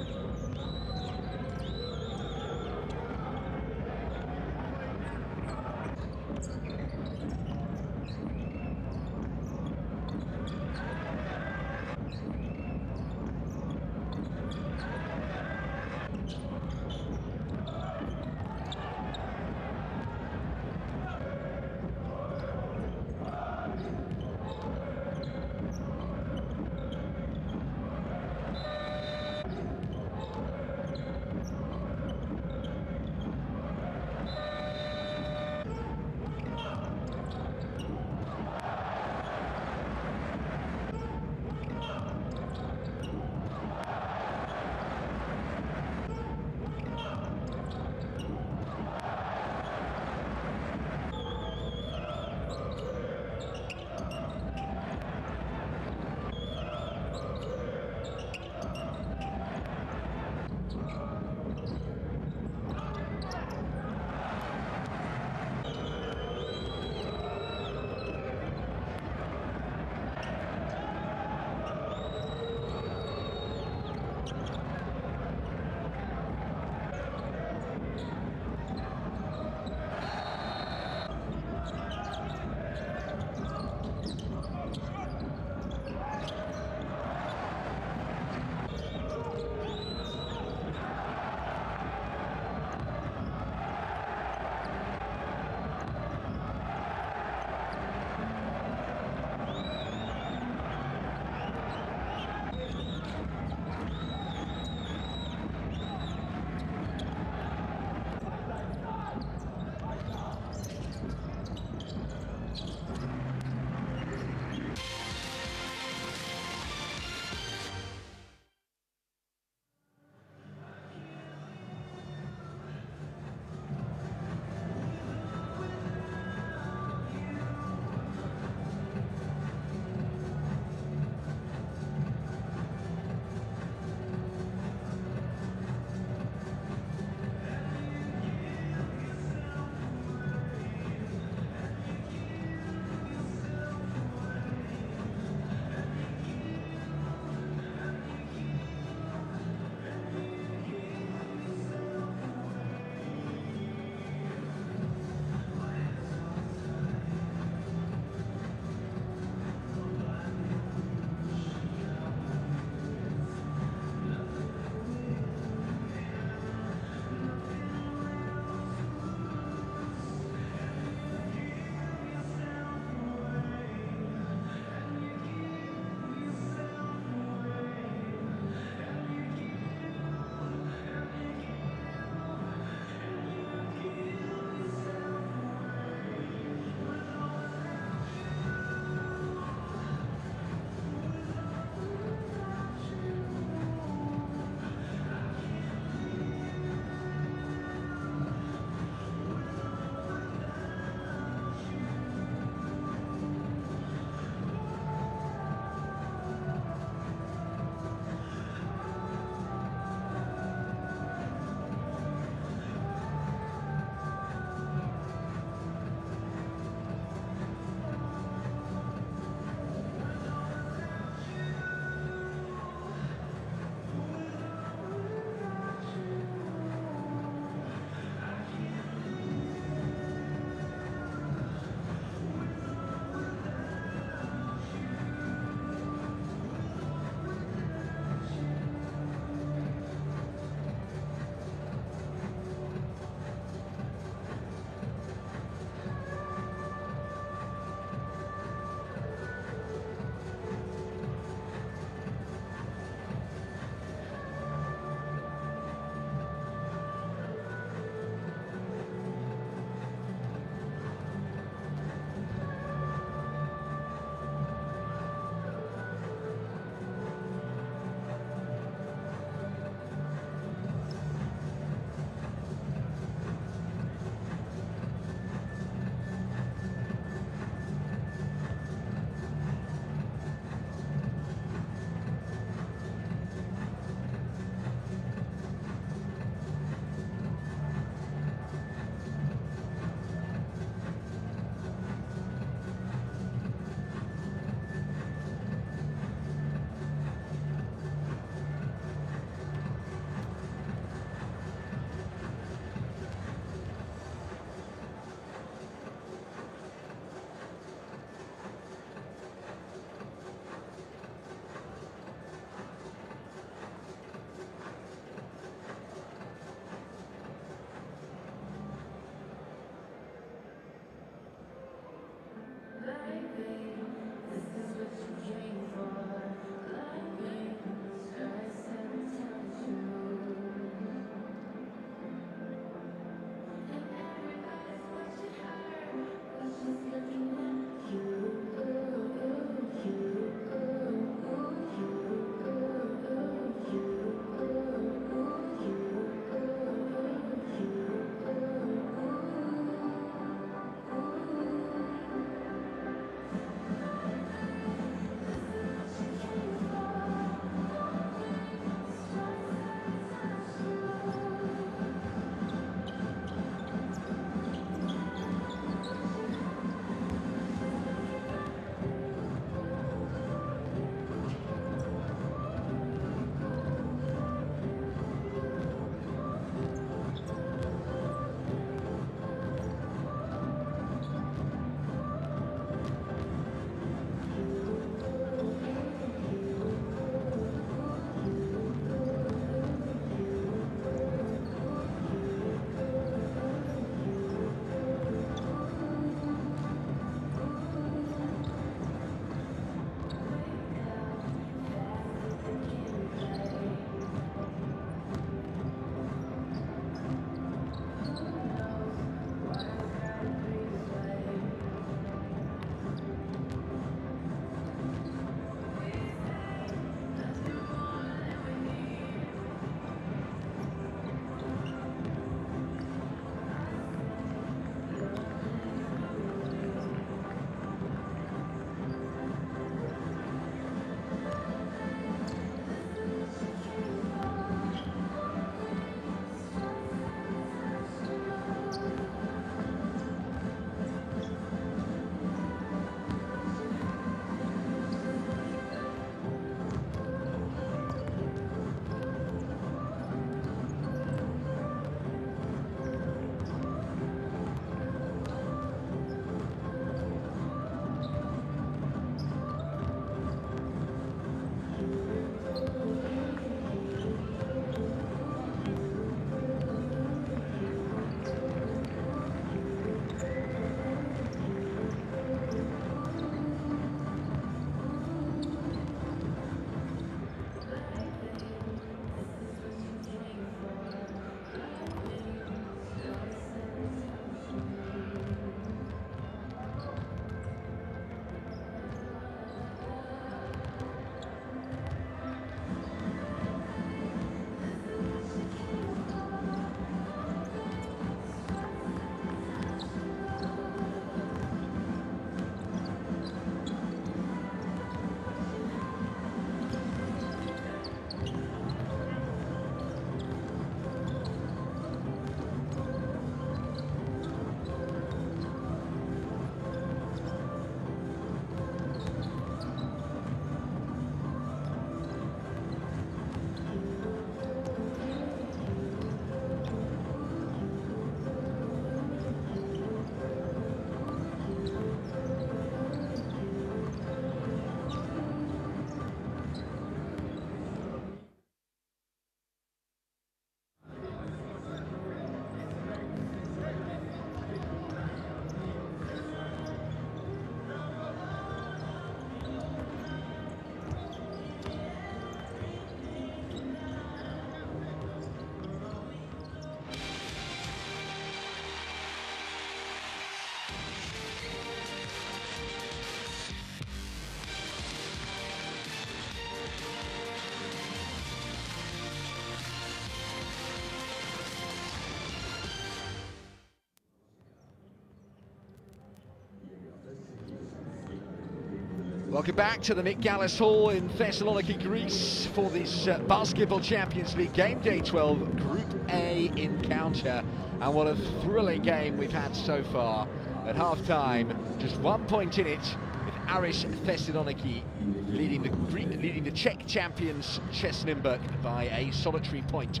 Welcome back to the Nick Gallis Hall in Thessaloniki, Greece for this Basketball Champions League Game Day 12 Group A encounter. And what a thrilling game we've had so far. At half-time, just 1 point in it, with Aris Thessaloniki leading the Czech champions CEZ Nymburk by a solitary point.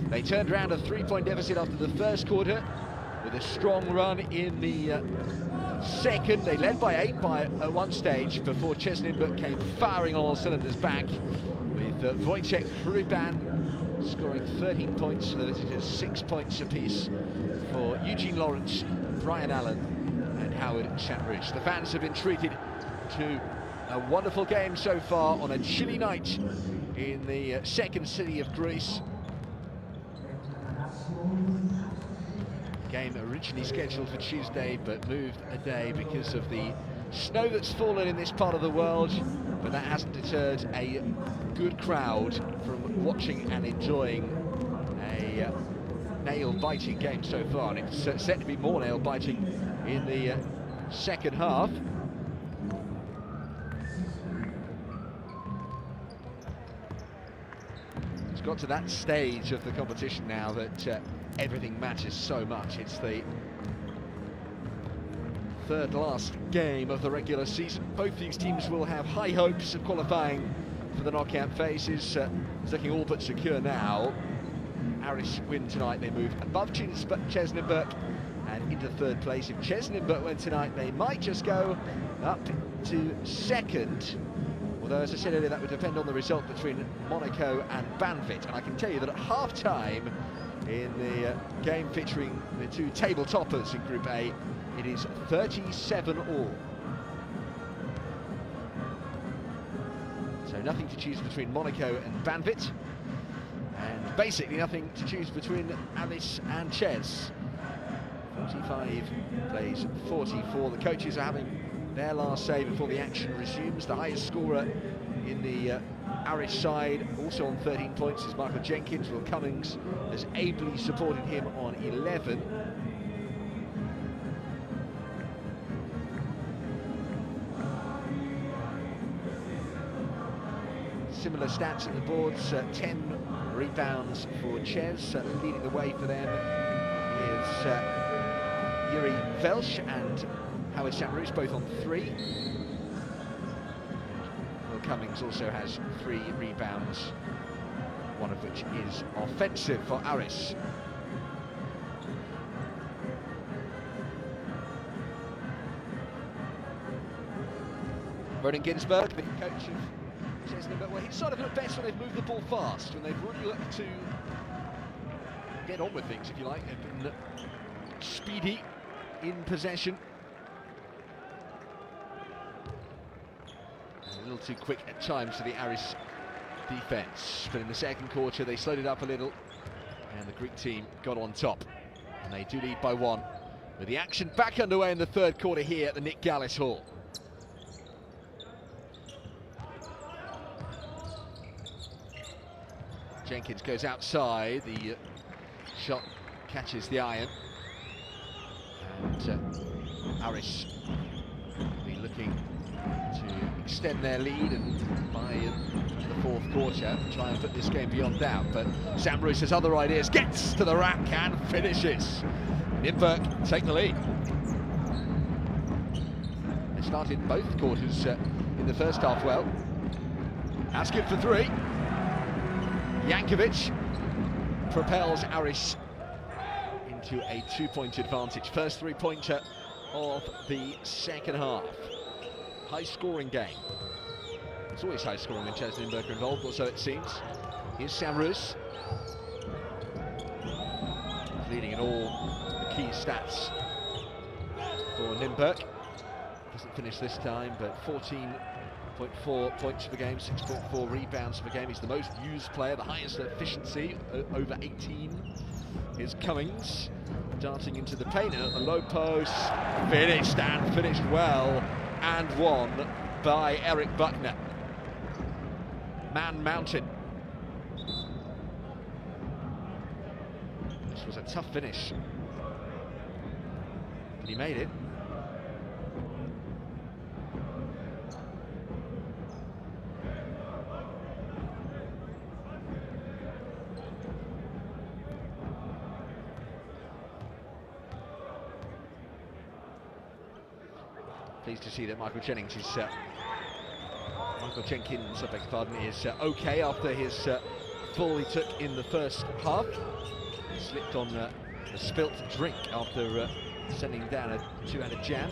They turned around a 3-point deficit after the first quarter with a strong run in the second. They led by 8 at one stage before CEZ Nymburk came firing on all cylinders back, with Wojciech Hruban scoring 13 points, so that it is 6 points apiece for Eugene Lawrence, Brian Allen and Howard Shatridge. The fans have been treated to a wonderful game so far on a chilly night in the second city of Greece. Game originally scheduled for Tuesday but moved a day because of the snow that's fallen in this part of the world, but that hasn't deterred a good crowd from watching and enjoying a nail-biting game so far, and it's set to be more nail-biting in the second half. It's got to that stage of the competition now that everything matters so much. It's the third last game of the regular season. Both these teams will have high hopes of qualifying for the knockout phases. It's looking all but secure now. Aris win tonight, they move above CEZ Nymburk and into third place. If CEZ Nymburk win tonight, they might just go up to second. Although, as I said earlier, that would depend on the result between Monaco and Banvit. And I can tell you that at half-time in the game featuring the two table toppers in Group A, it is 37-all. So nothing to choose between Monaco and Banvit, and basically nothing to choose between Aris and CEZ. 45 plays 44. The coaches are having their last say before the action resumes. The highest scorer in the Aris side, also on 13 points, is Michael Jenkins. Will Cummings has ably supported him on 11. Similar stats at the boards, 10 rebounds for CEZ. Leading the way for them is Yuri Velsh and Howard Shatridge, both on 3. Will Cummings also has 3 rebounds, one of which is offensive for Aris. Ronan Ginsberg, the coach of CEZ Nymburk, well, he's sort of looked best when they've moved the ball fast, when they've really looked to get on with things, if you like. They've been speedy in possession. A little too quick at times for the Aris defence, but in the second quarter they slowed it up a little and the Greek team got on top, and they do lead by 1 with the action back underway in the third quarter here at the Nick Gallis Hall. Jenkins goes outside, the shot catches the iron, and Aris will be looking to extend their lead and by the fourth quarter try and put this game beyond doubt. But Sam Bruce has other ideas, gets to the rack and finishes. Nymburk take the lead. They started both quarters in the first half well. That's good for 3. Jankovic propels Aris into a 2-point advantage. First 3-pointer of the second half. High-scoring game. It's always high-scoring when CEZ Nymburk are involved, or so it seems. Here's Sam Bruce, leading in all the key stats for Nymburk. Doesn't finish this time, but 14.4 points per game, 6.4 rebounds per game. He's the most used player, the highest efficiency, over 18. Here's Cummings, darting into the paint and at the low post. Finished well, and won by Eric Buckner. Man Mountain. This was a tough finish, but he made it. Pleased to see that Michael Jenkins, I beg your pardon, is okay after his fall he took in the first half. He slipped on a spilt drink after sending down a two-handed jam.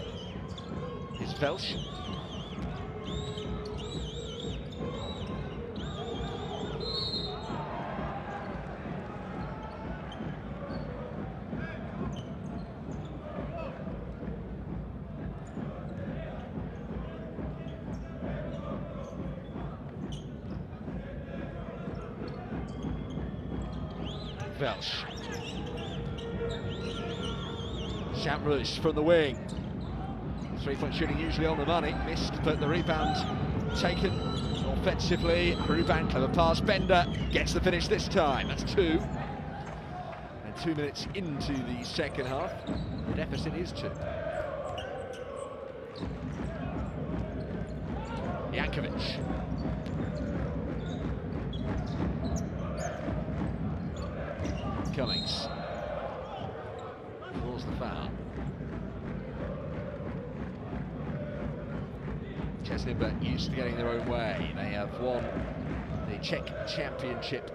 Is Welsh. Welsh. Chambrous from the wing. 3-point shooting usually on the money. Missed, but the rebound taken offensively. Ruban, clever pass. Bender gets the finish this time. That's 2. And 2 minutes into the second half. The deficit is 2. Jankovic. Cummings draws the foul. CEZ Nymburk used to getting their own way. They have won the Czech Championship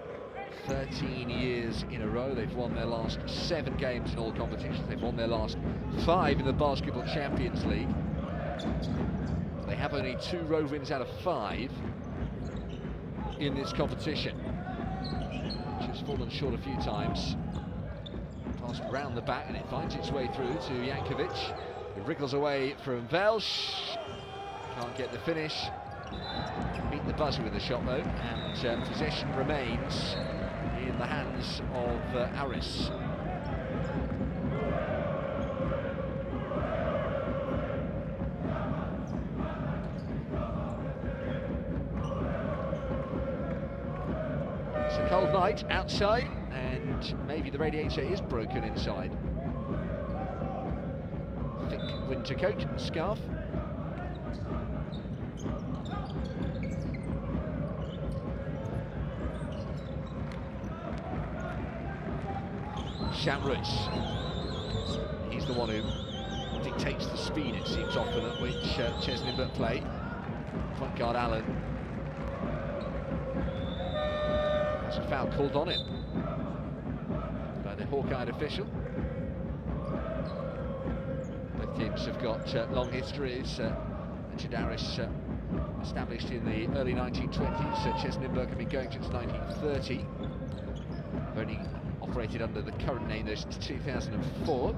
13 years in a row. They've won their last 7 games in all competitions. They've won their last 5 in the Basketball Champions League. They have only 2 road wins out of 5 in this competition. Has fallen short a few times. Passed round the back and it finds its way through to Jankovic. It wriggles away from Welsh. Can't get the finish. Beat the buzzer with the shot though, and possession remains in the hands of Aris. It's a cold night outside, and maybe the radiator is broken inside. Thick winter coat, scarf. Chambrous. He's the one who dictates the speed, it seems often, at which CEZ Nymburk play. Point guard Allen. There's a foul called on him by the hawk-eyed official. Both teams have got long histories. Mentioned Aris, established in the early 1920s. CEZ Nymburk have been going since 1930. Only operated under the current name though since 2004.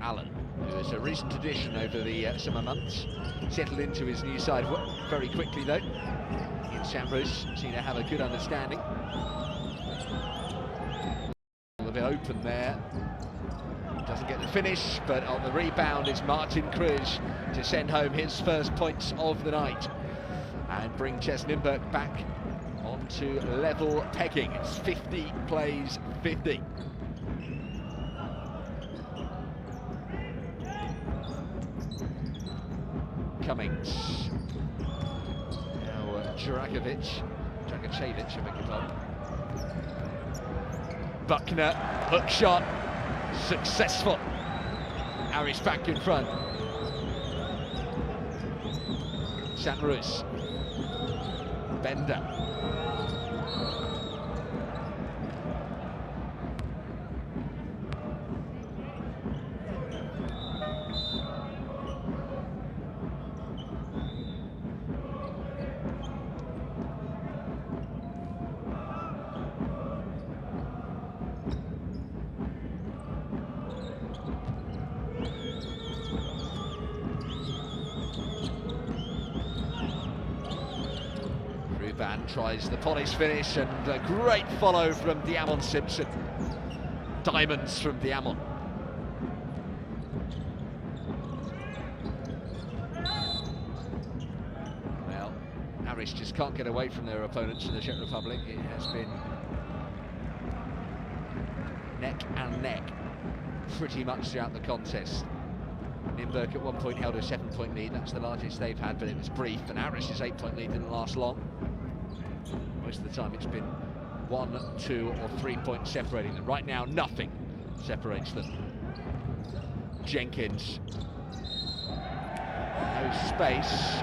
Allen, who is a recent addition over the summer months, settled into his new side very quickly though. In Chambrous, seem to have a good understanding. A little bit open there. Doesn't get the finish, but on the rebound is Martin Krij to send home his first points of the night and bring CEZ Nymburk back onto level pegging. It's 50 plays 50. Cummings. Now Dragacevic, I beg your pardon. Buckner, hook shot, successful. Aris back in front. Chambrous. Bender. Ruban tries the polished finish, and a great follow from Diamond Simpson. Diamonds from Diamond. Well, Aris just can't get away from their opponents in the Czech Republic. It has been neck and neck pretty much throughout the contest. Nymburk at one point held a 7-point lead. That's the largest they've had, but it was brief. And Aris' 8-point lead didn't last long. Most of the time it's been 1, 2 or 3 points separating them. Right now nothing separates them. Jenkins, no space.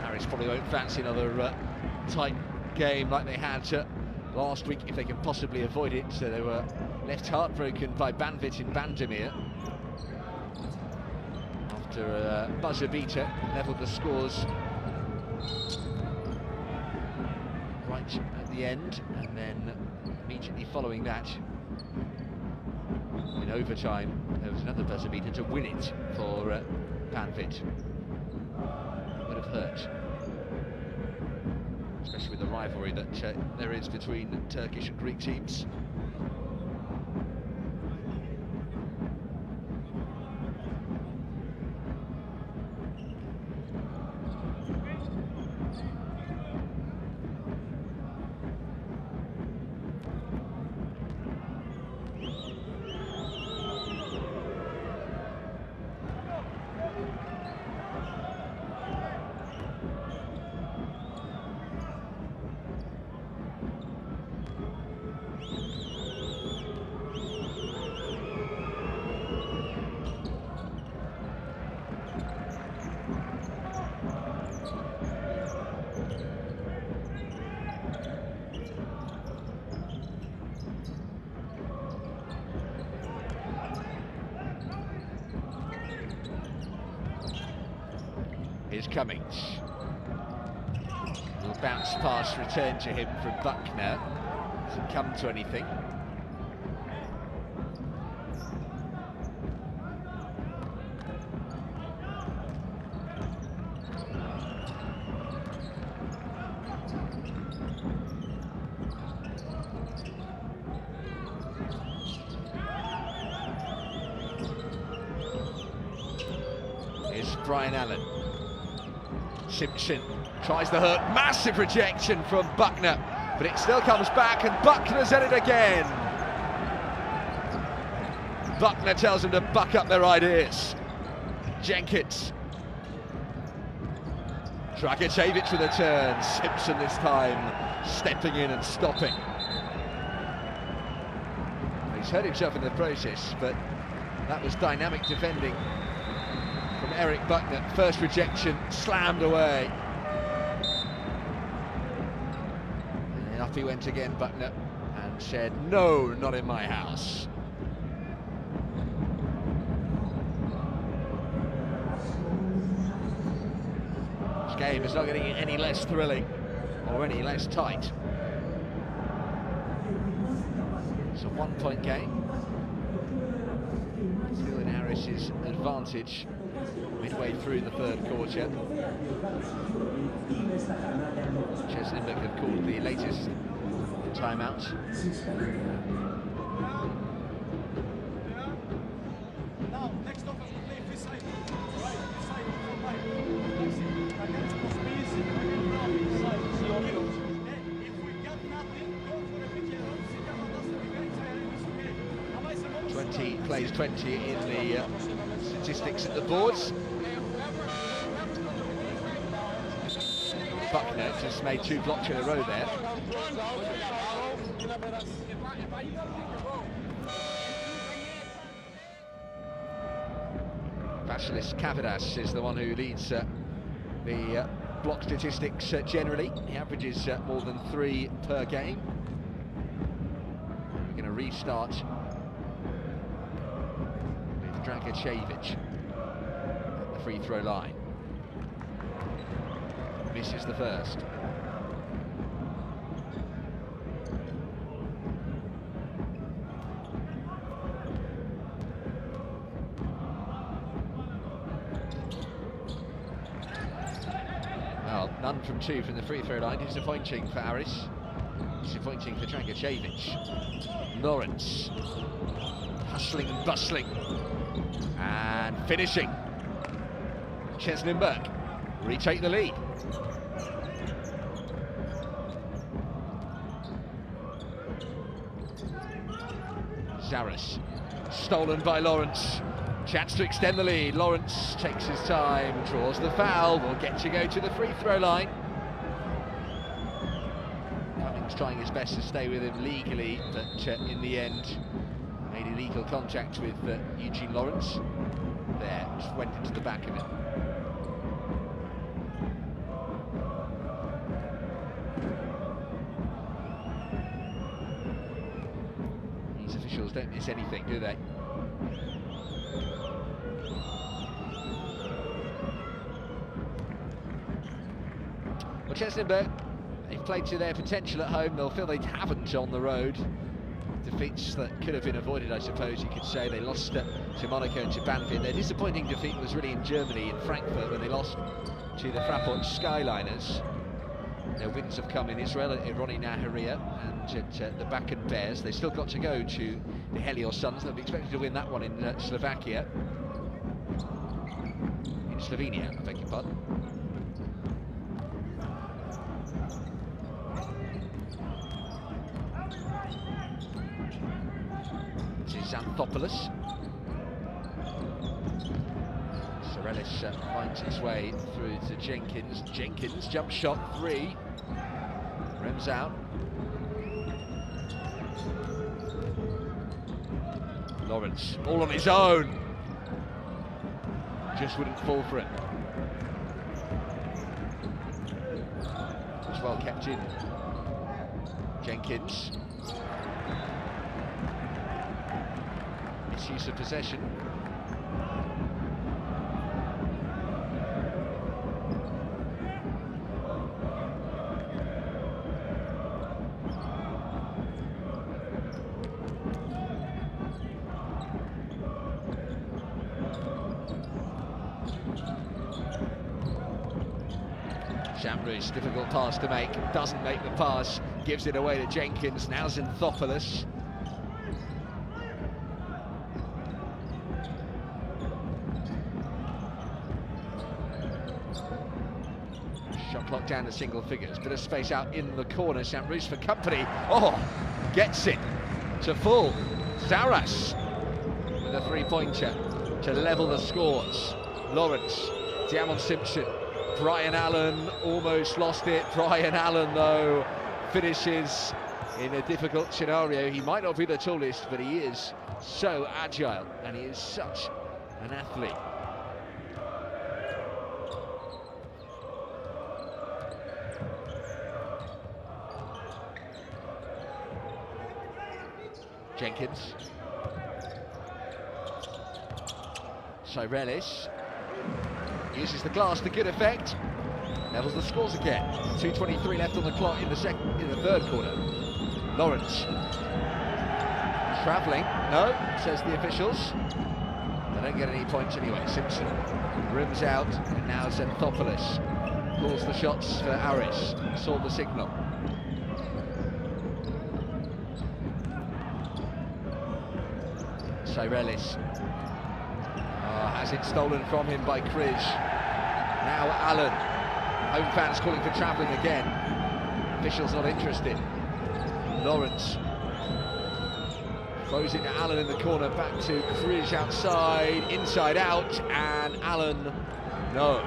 Aris probably won't fancy another tight game like they had last week, if they can possibly avoid it. So they were left heartbroken by Banvit in Bandemir after a buzzer beater levelled the scores right at the end, and then immediately following that, in overtime, there was another buzzer beater to win it for Banvit. It would have hurt, especially with the rivalry that there is between Turkish and Greek teams. Here's Cummings. Little bounce pass returned to him from Buckner. Doesn't come to anything. Here's Brian Allen. Simpson tries the hook, massive rejection from Buckner, but it still comes back, and Buckner's at it again. Buckner tells them to buck up their ideas. Jenkins. Dragicevic with a turn, Simpson this time stepping in and stopping. He's hurt himself in the process, but that was dynamic defending from Eric Buckner. First rejection slammed away. And then up he went again, Buckner, and said, "No, not in my house." This game is not getting any less thrilling or any less tight. It's a 1-point game. Still in Aris' advantage midway through the third quarter. CEZ Nymburk have called the latest timeout. Plays 20 in the statistics at the boards. Buckner just made 2 blocks in a row there. Vasilis Kavadas is the one who leads the block statistics generally. He averages more than 3 per game. We're going to restart Dragicevic at the free throw line. Misses the first. None from 2 from the free throw line. Disappointing for Aris. Disappointing for Dragicevic. Lawrence. Hustling and bustling. And finishing. CEZ Nymburk retake the lead. Aris. Stolen by Lawrence. Chance to extend the lead. Lawrence takes his time, draws the foul, will get to go to the free throw line. Cummings trying his best to stay with him legally, but in the end made illegal contact with Eugene Lawrence. There, just went into the back of it. These officials don't miss anything, do they? Well, CEZ Nymburk, they've played to their potential at home. They'll feel they haven't on the road. Defeats that could have been avoided, I suppose you could say. They lost to Monaco and to Banfield. Their disappointing defeat was really in Germany, in Frankfurt, when they lost to the Fraport Skyliners. Their wins have come in Israel at Ironi Naharia and at the Bakken Bears. They still got to go to the Helios Suns. They'll be expected to win that one in Slovakia. In Slovenia, I beg your pardon. Xanthopoulos. Sorelis finds his way through to Jenkins. Jenkins, jump shot, 3. Rims out. Lawrence, all on his own. Just wouldn't fall for it. It's well kept in. Jenkins. Misuse of possession. Shamroos, difficult pass to make, doesn't make the pass, gives it away to Jenkins. Now Xanthopoulos. Shot clock down to single figures, bit of space out in the corner. Shamroos for company. Oh, gets it to full. Zaras with a 3-pointer to level the scores. Lawrence, Diamond Simpson, Brian Allen almost lost it. Brian Allen, though, finishes in a difficult scenario. He might not be the tallest, but he is so agile and he is such an athlete. Jenkins. Sorelis uses the glass to good effect. Levels the scores again. 2:23 left on the clock in the third quarter. Lawrence. Travelling. No, says the officials. They don't get any points anyway. Simpson rims out, and now Xanthopoulos calls the shots for Aris. Saw the signal. Sorelis has it stolen from him by Križ. Now Allen. Home fans calling for travelling again. Officials not interested. Lawrence throws it to Allen in the corner, back to Križ outside, inside out, and Allen, no,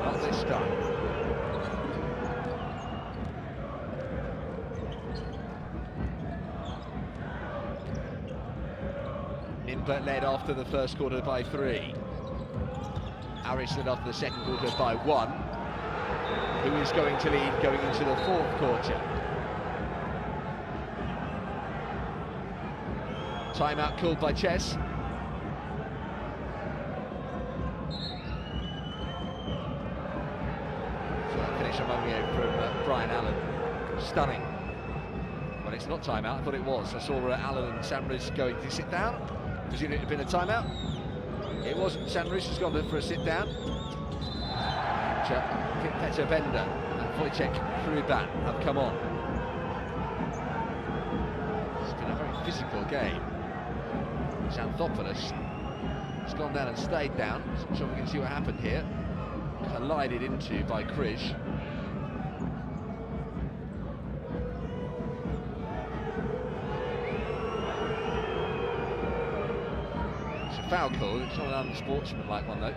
not this time. Nymburk led after the first quarter by 3. Aris led after the second quarter by 1. Who is going to lead going into the fourth quarter? Timeout called by CEZ. So that finish among you from Brian Allen. Stunning. Well, it's not timeout, I thought it was. I saw Allen and Shamroos going to sit down. Presumed it had been a timeout. It wasn't. Shamroos has gone for a sit down. quarter, Peter Bender and Wojciech Fruban have come on. It's been a very physical game. Xanthopoulos has gone down and stayed down. So I'm sure we can see what happened here. Collided into by Krish. It's a foul call, it's not an unsportsmanlike one though.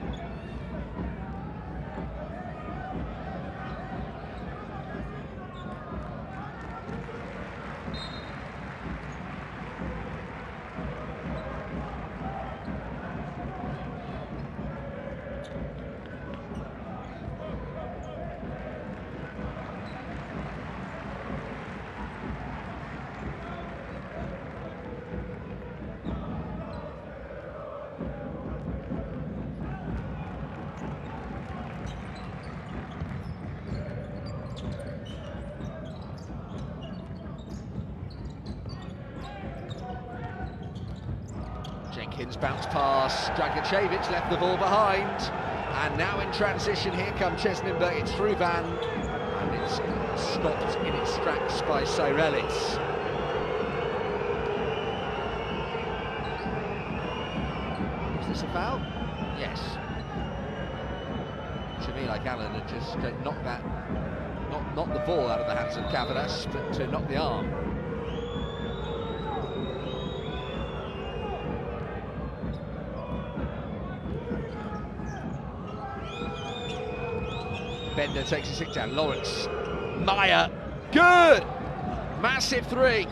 Jenkins bounce pass, Dragicevic left the ball behind, and now in transition here comes CEZ Nymburk, it's Fruban, and it's stopped in its tracks by Cyrelis. Is this a foul? Yes. To me, like Alan had just knocked that, not the ball out of the hands of Cavadas, but to knock the arm. Bender takes a stick down, Lawrence, Meyer, good! Massive three.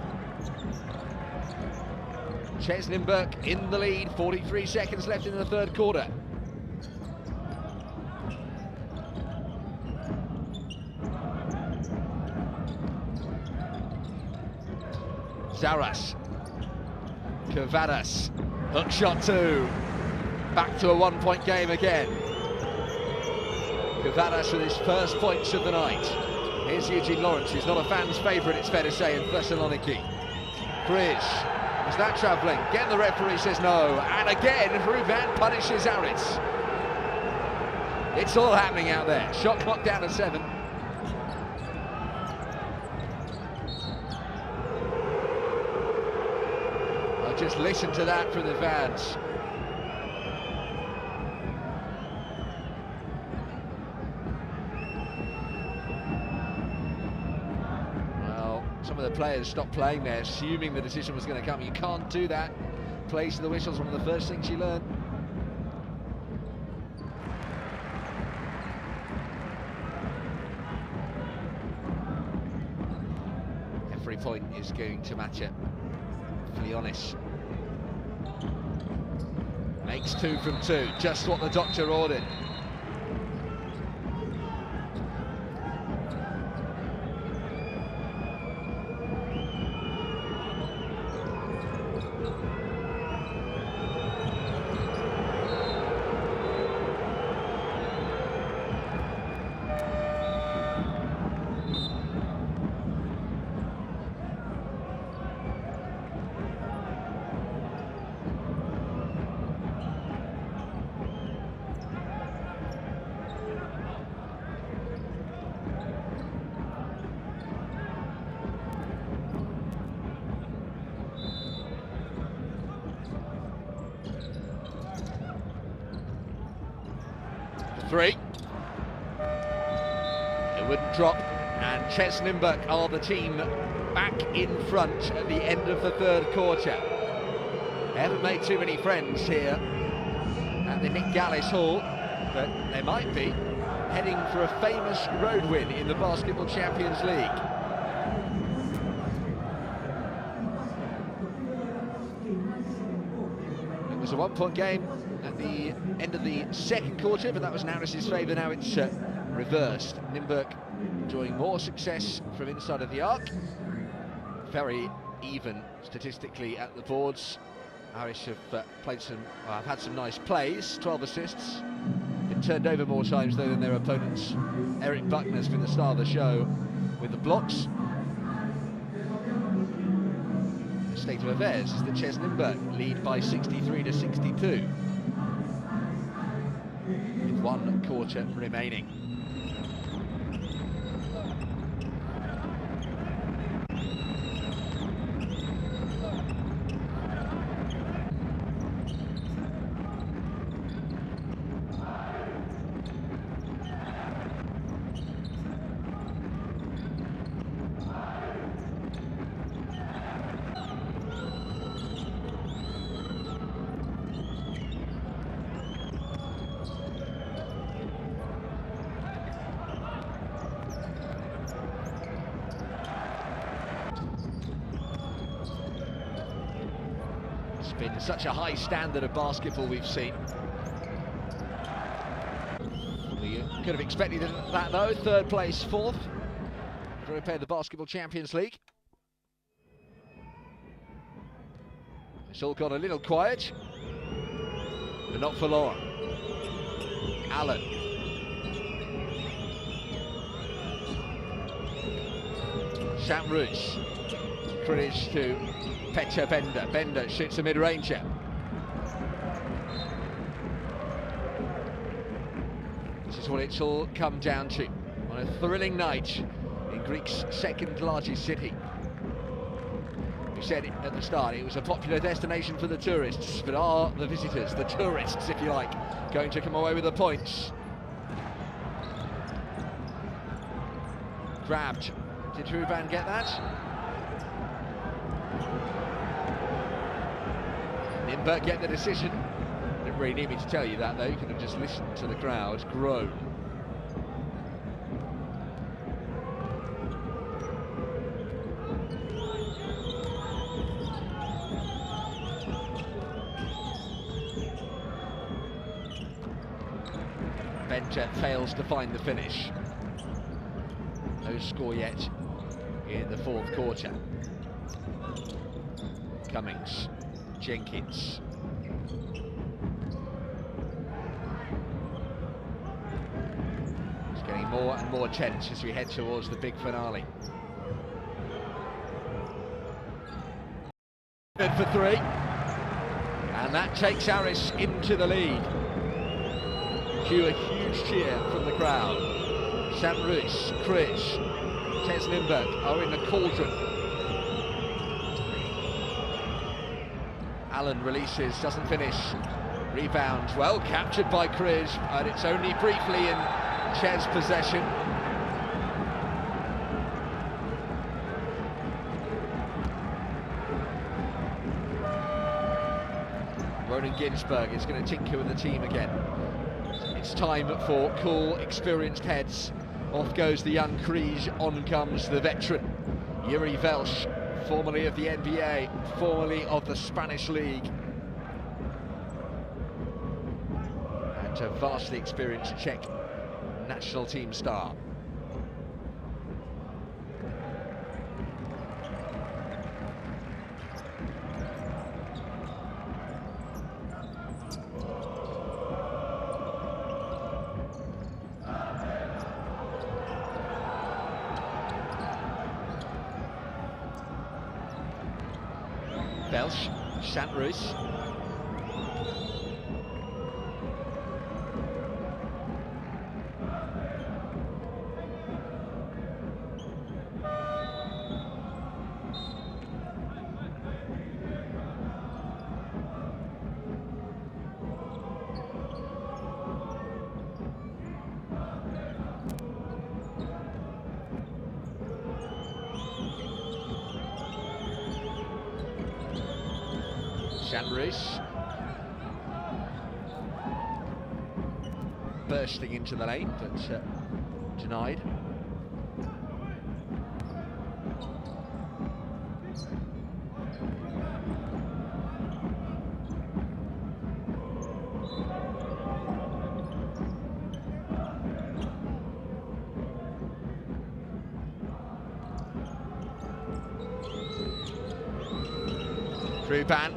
CEZ Nymburk in the lead, 43 seconds left in the third quarter. Zaras, Cavadas, hook shot two, back to a one-point game again. Cavadas with his first points of the night. Here's Eugene Lawrence, who's not a fan's favourite, it's fair to say, in Thessaloniki. Krish, is that travelling? Again the referee says no, and again Fruban punishes Aris. It's all happening out there. Shot clock down to 7. I'll just listen to that from the fans. Some of the players stopped playing there, assuming the decision was going to come. You can't do that. Plays to the whistle's one of the first things you learn. Every point is going to match it. Flionis makes 2 from 2, just what the doctor ordered. Three. It wouldn't drop, and CEZ Nymburk are the team back in front at the end of the third quarter. They haven't made too many friends here at the Nick Gallis Hall, but they might be heading for a famous road win in the Basketball Champions League. It was a one-point game at the end of the second quarter, but that was in Aris' favour. Now it's reversed. Nymburk enjoying more success from inside of the arc. Very even statistically at the boards. Aris have have had some nice plays, 12 assists. Been turned over more times though than their opponents. Eric Buckner's been the star of the show with the blocks. The state of affairs is that CEZ Nymburk lead by 63 to 62. With 1 quarter remaining. Such a high standard of basketball we've seen. We could have expected that though. Third place, fourth. To repair the Basketball Champions League. It's all got a little quiet, but not for long. Allen. Shamroos. Krish to Pecha Bender. Bender shoots a mid-ranger. This is what it's all come down to on a thrilling night in Greece's second largest city. We said it at the start, it was a popular destination for the tourists, but are the visitors, the tourists if you like, going to come away with the points? Grabbed. Did Ruban get that? Nymburk get the decision. Didn't really need me to tell you that though, you could have just listened to the crowd groan. Bencher fails to find the finish. No score yet in the fourth quarter. Cummings, Jenkins. It's getting more and more tense as we head towards the big finale. Good for three. And that takes Aris into the lead. Cue a huge cheer from the crowd. Shamroos, Krish, CEZ Nymburk are in the cauldron. Allen releases, doesn't finish. Rebound, well captured by Krish, and it's only briefly in CEZ possession. Ronan Ginsberg is going to tinker with the team again. It's time for cool, experienced heads. Off goes the young Križ, on comes the veteran, Yuri Velš, formerly of the NBA, formerly of the Spanish League. And a vastly experienced Czech national team star. Velš, Shamroos. Shamroos bursting into the lane, but denied. Ruban.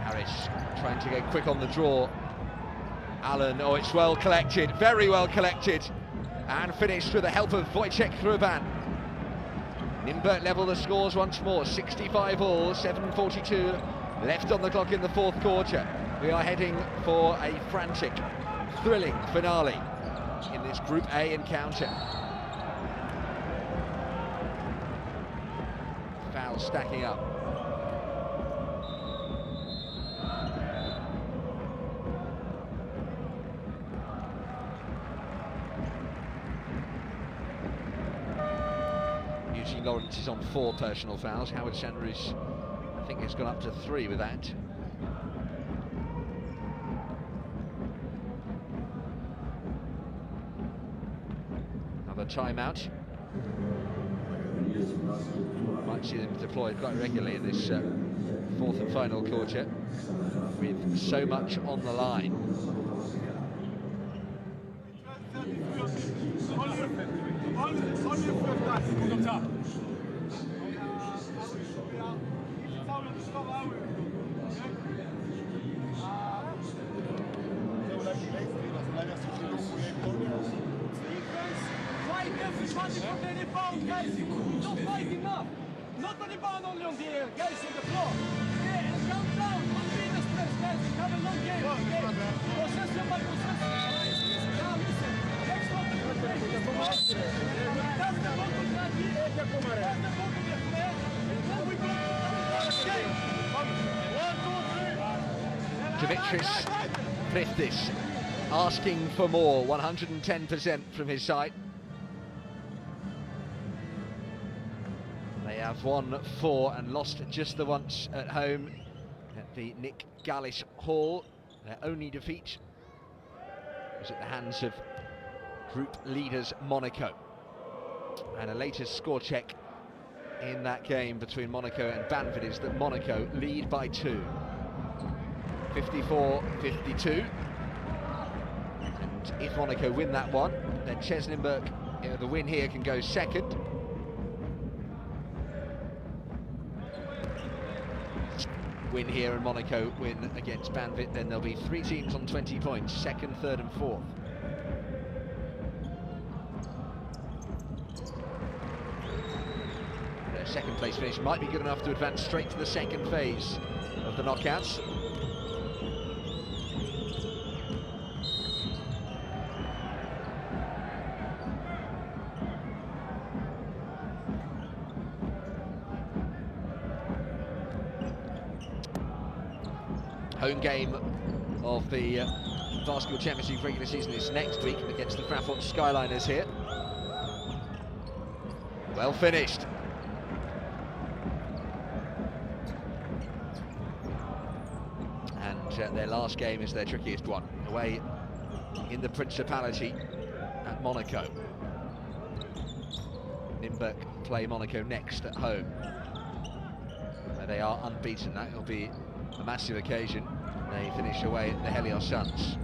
Aris trying to get quick on the draw. Allen, oh, it's well collected, very well collected, and finished with the help of Wojciech Ruban. Nymburk level the scores once more, 65 all, 7:42 left on the clock in the fourth quarter. We are heading for a frantic, thrilling finale in this Group A encounter. Fouls stacking up. Eugene Lawrence is on 4 personal fouls. Howard Shamroos, I think, has gone up to 3 with that. Another timeout. might see them deployed quite regularly in this fourth and final quarter, with so much on the line. Don't fight enough. Not on the ball, only on the air. Guys on the floor. Yeah, and count down. Don't be in the stress, guys. We have a long game. Okay? Possession by possession. Now listen. Next one to the play. Pass the ball to Draghi. Pass the ball to the player. And then we go to the game. 1, 2, 3. Dimitris Frithis asking for more, 110% from his side. They have won 4 and lost just the once at home at the Nick Gallis Hall. Their only defeat was at the hands of group leaders Monaco. And a latest score check in that game between Monaco and Banvard is that Monaco lead by 2. 54-52. And if Monaco win that one, then CEZ Nymburk, the win here, can go second. Win here and Monaco win against Banvard, then there'll be 3 teams on 20 points, second, third and fourth. Their second place finish might be good enough to advance straight to the second phase of the knockouts. Home game of the Basketball Champions League regular season is next week against the Fraport Skyliners here. Well finished. And their last game is their trickiest one, away in the Principality at Monaco. Nymburk play Monaco next at home, where they are unbeaten. That will be a massive occasion. They finish away at the Helios Suns.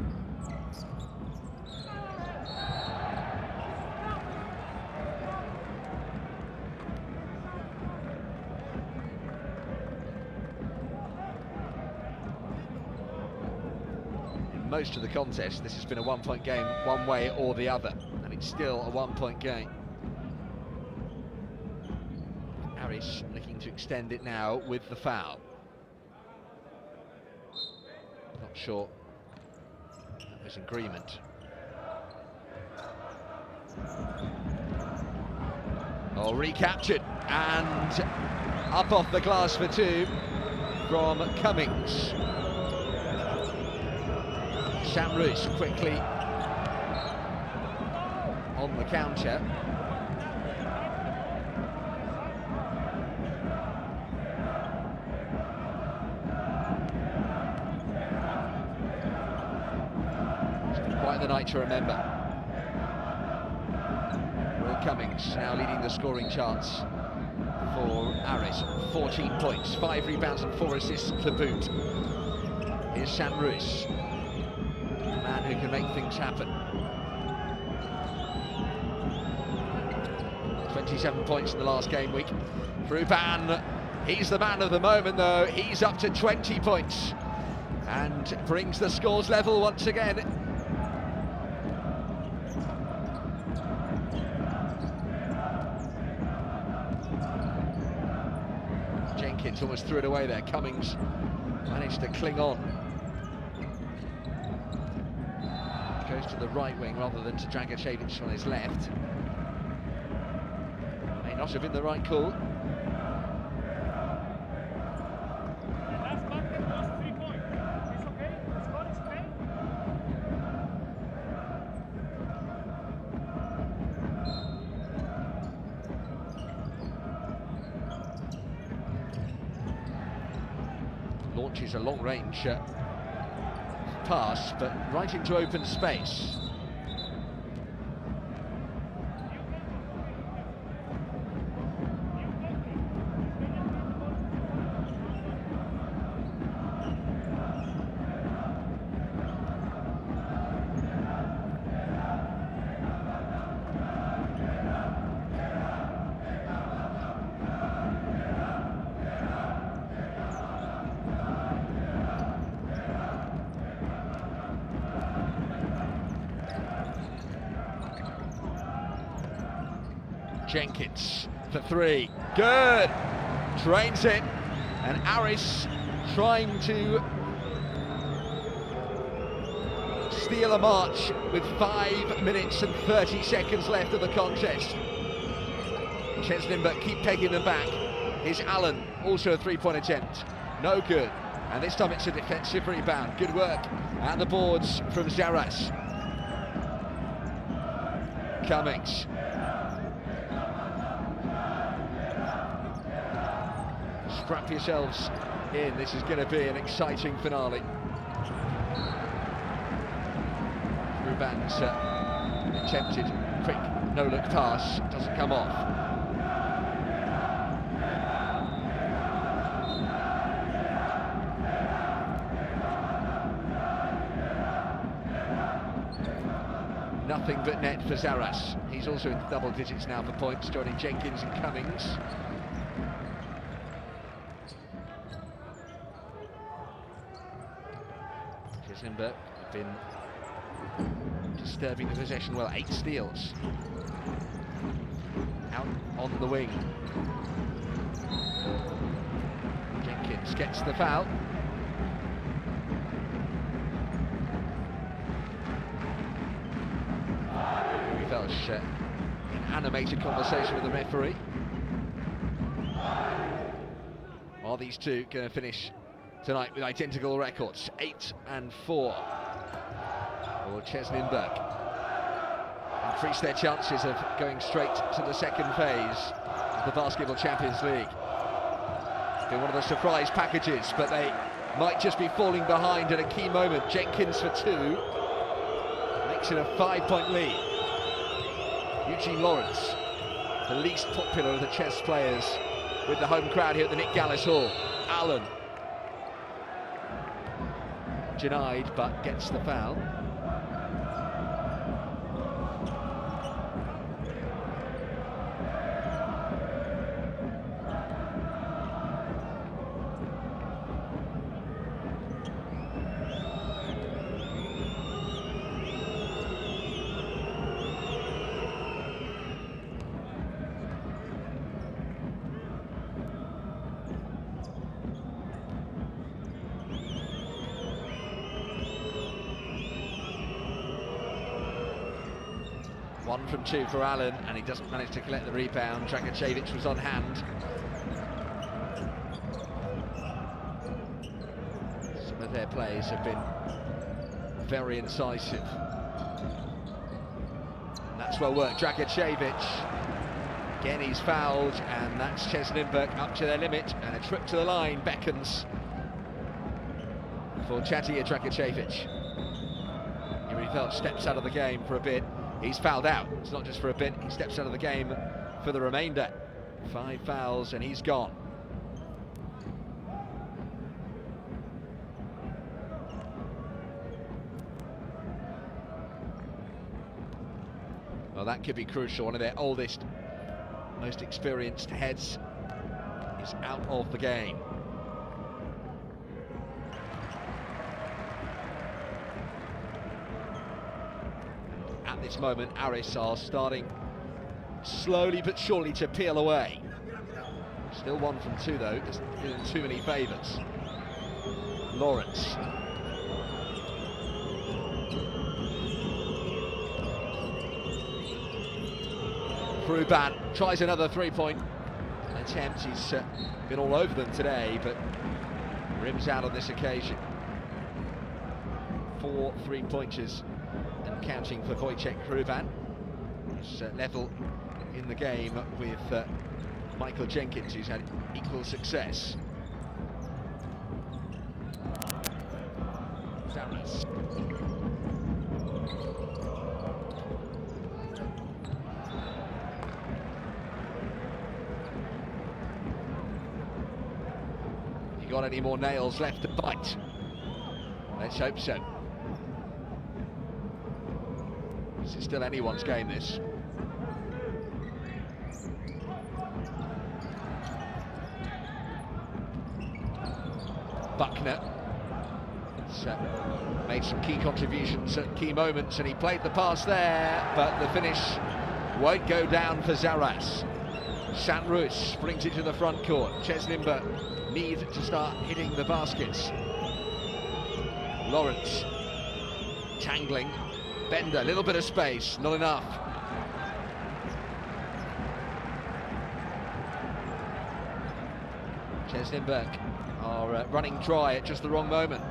In most of the contest, this has been a one-point game, one way or the other, and it's still a one-point game. Aris looking to extend it now with the foul. Not sure that was agreement. Oh, recaptured and up off the glass for 2 from Cummings. Shamroos quickly on the counter. Quite the night to remember. Will Cummings now leading the scoring charts for Aris. 14 points, 5 rebounds and 4 assists to boot. Here's Shamroos, a man who can make things happen. 27 points in the last game week. Ruban, he's the man of the moment though. He's up to 20 points and brings the scores level once again. Jenkins almost threw it away there. Cummings managed to cling on. Goes to the right wing rather than to Dragicevic on his left. May not have been the right call. Launches a long-range pass, but right into open space. Jenkins for 3. Good! Trains it. And Aris trying to steal a march with 5 minutes and 30 seconds left of the contest. CEZ Nymburk keep taking them back. Here's Allen, also a 3-point attempt. No good. And this time it's a defensive rebound. Good work at the boards from Zaras. Cummings. Strap yourselves in. This is going to be an exciting finale. Ruban's attempted quick no-look pass doesn't come off. Nothing but net for Zaras. He's also in double digits now for points, joining Jenkins and Cummings. CEZ Nymburk have been disturbing the possession well. 8 steals. Out on the wing. Jenkins gets the foul. Welsh in animated conversation with the referee. Are these two going to finish tonight with identical records? 8 and 4 for CEZ Nymburk. Increase their chances of going straight to the second phase of the Basketball Champions League. It's been one of the surprise packages, but they might just be falling behind at a key moment. Jenkins for 2 makes it a 5-point lead. Eugene Lawrence, the least popular of the chess players with the home crowd here at the Nick Gallis Hall. Allen denied but gets the foul. One from 2 for Allen, and he doesn't manage to collect the rebound. Dragicevic was on hand. Some of their plays have been very incisive. And that's well worked. Dragicevic, again he's fouled, and that's CEZ Nymburk up to their limit, and a trip to the line beckons for Chatia Dragicevic. Yuri Feldt steps out of the game for a bit. He's fouled out. It's not just for a bit, he steps out of the game for the remainder. 5 fouls and he's gone. Well, that could be crucial. One of their oldest, most experienced heads is out of the game. At this moment, Aris are starting slowly but surely to peel away. Still 1 from 2 though, just doing too many favours. Lawrence. Ruban tries another 3-point attempt. He's been all over them today, but rims out on this occasion. 4 3-pointers and counting for Wojciech Ruban. He's level in the game with Michael Jenkins, who's had equal success. Aris. You got any more nails left to bite? Let's hope so. This is still anyone's game, this. Buckner has made some key contributions at key moments, and he played the pass there, but the finish Won't go down for Zaras. Sanrus brings it to the front court. CEZ Nymburk need to start hitting the baskets. Lawrence tangling. Bender, a little bit of space, not enough. CEZ Nymburk are running dry at just the wrong moment.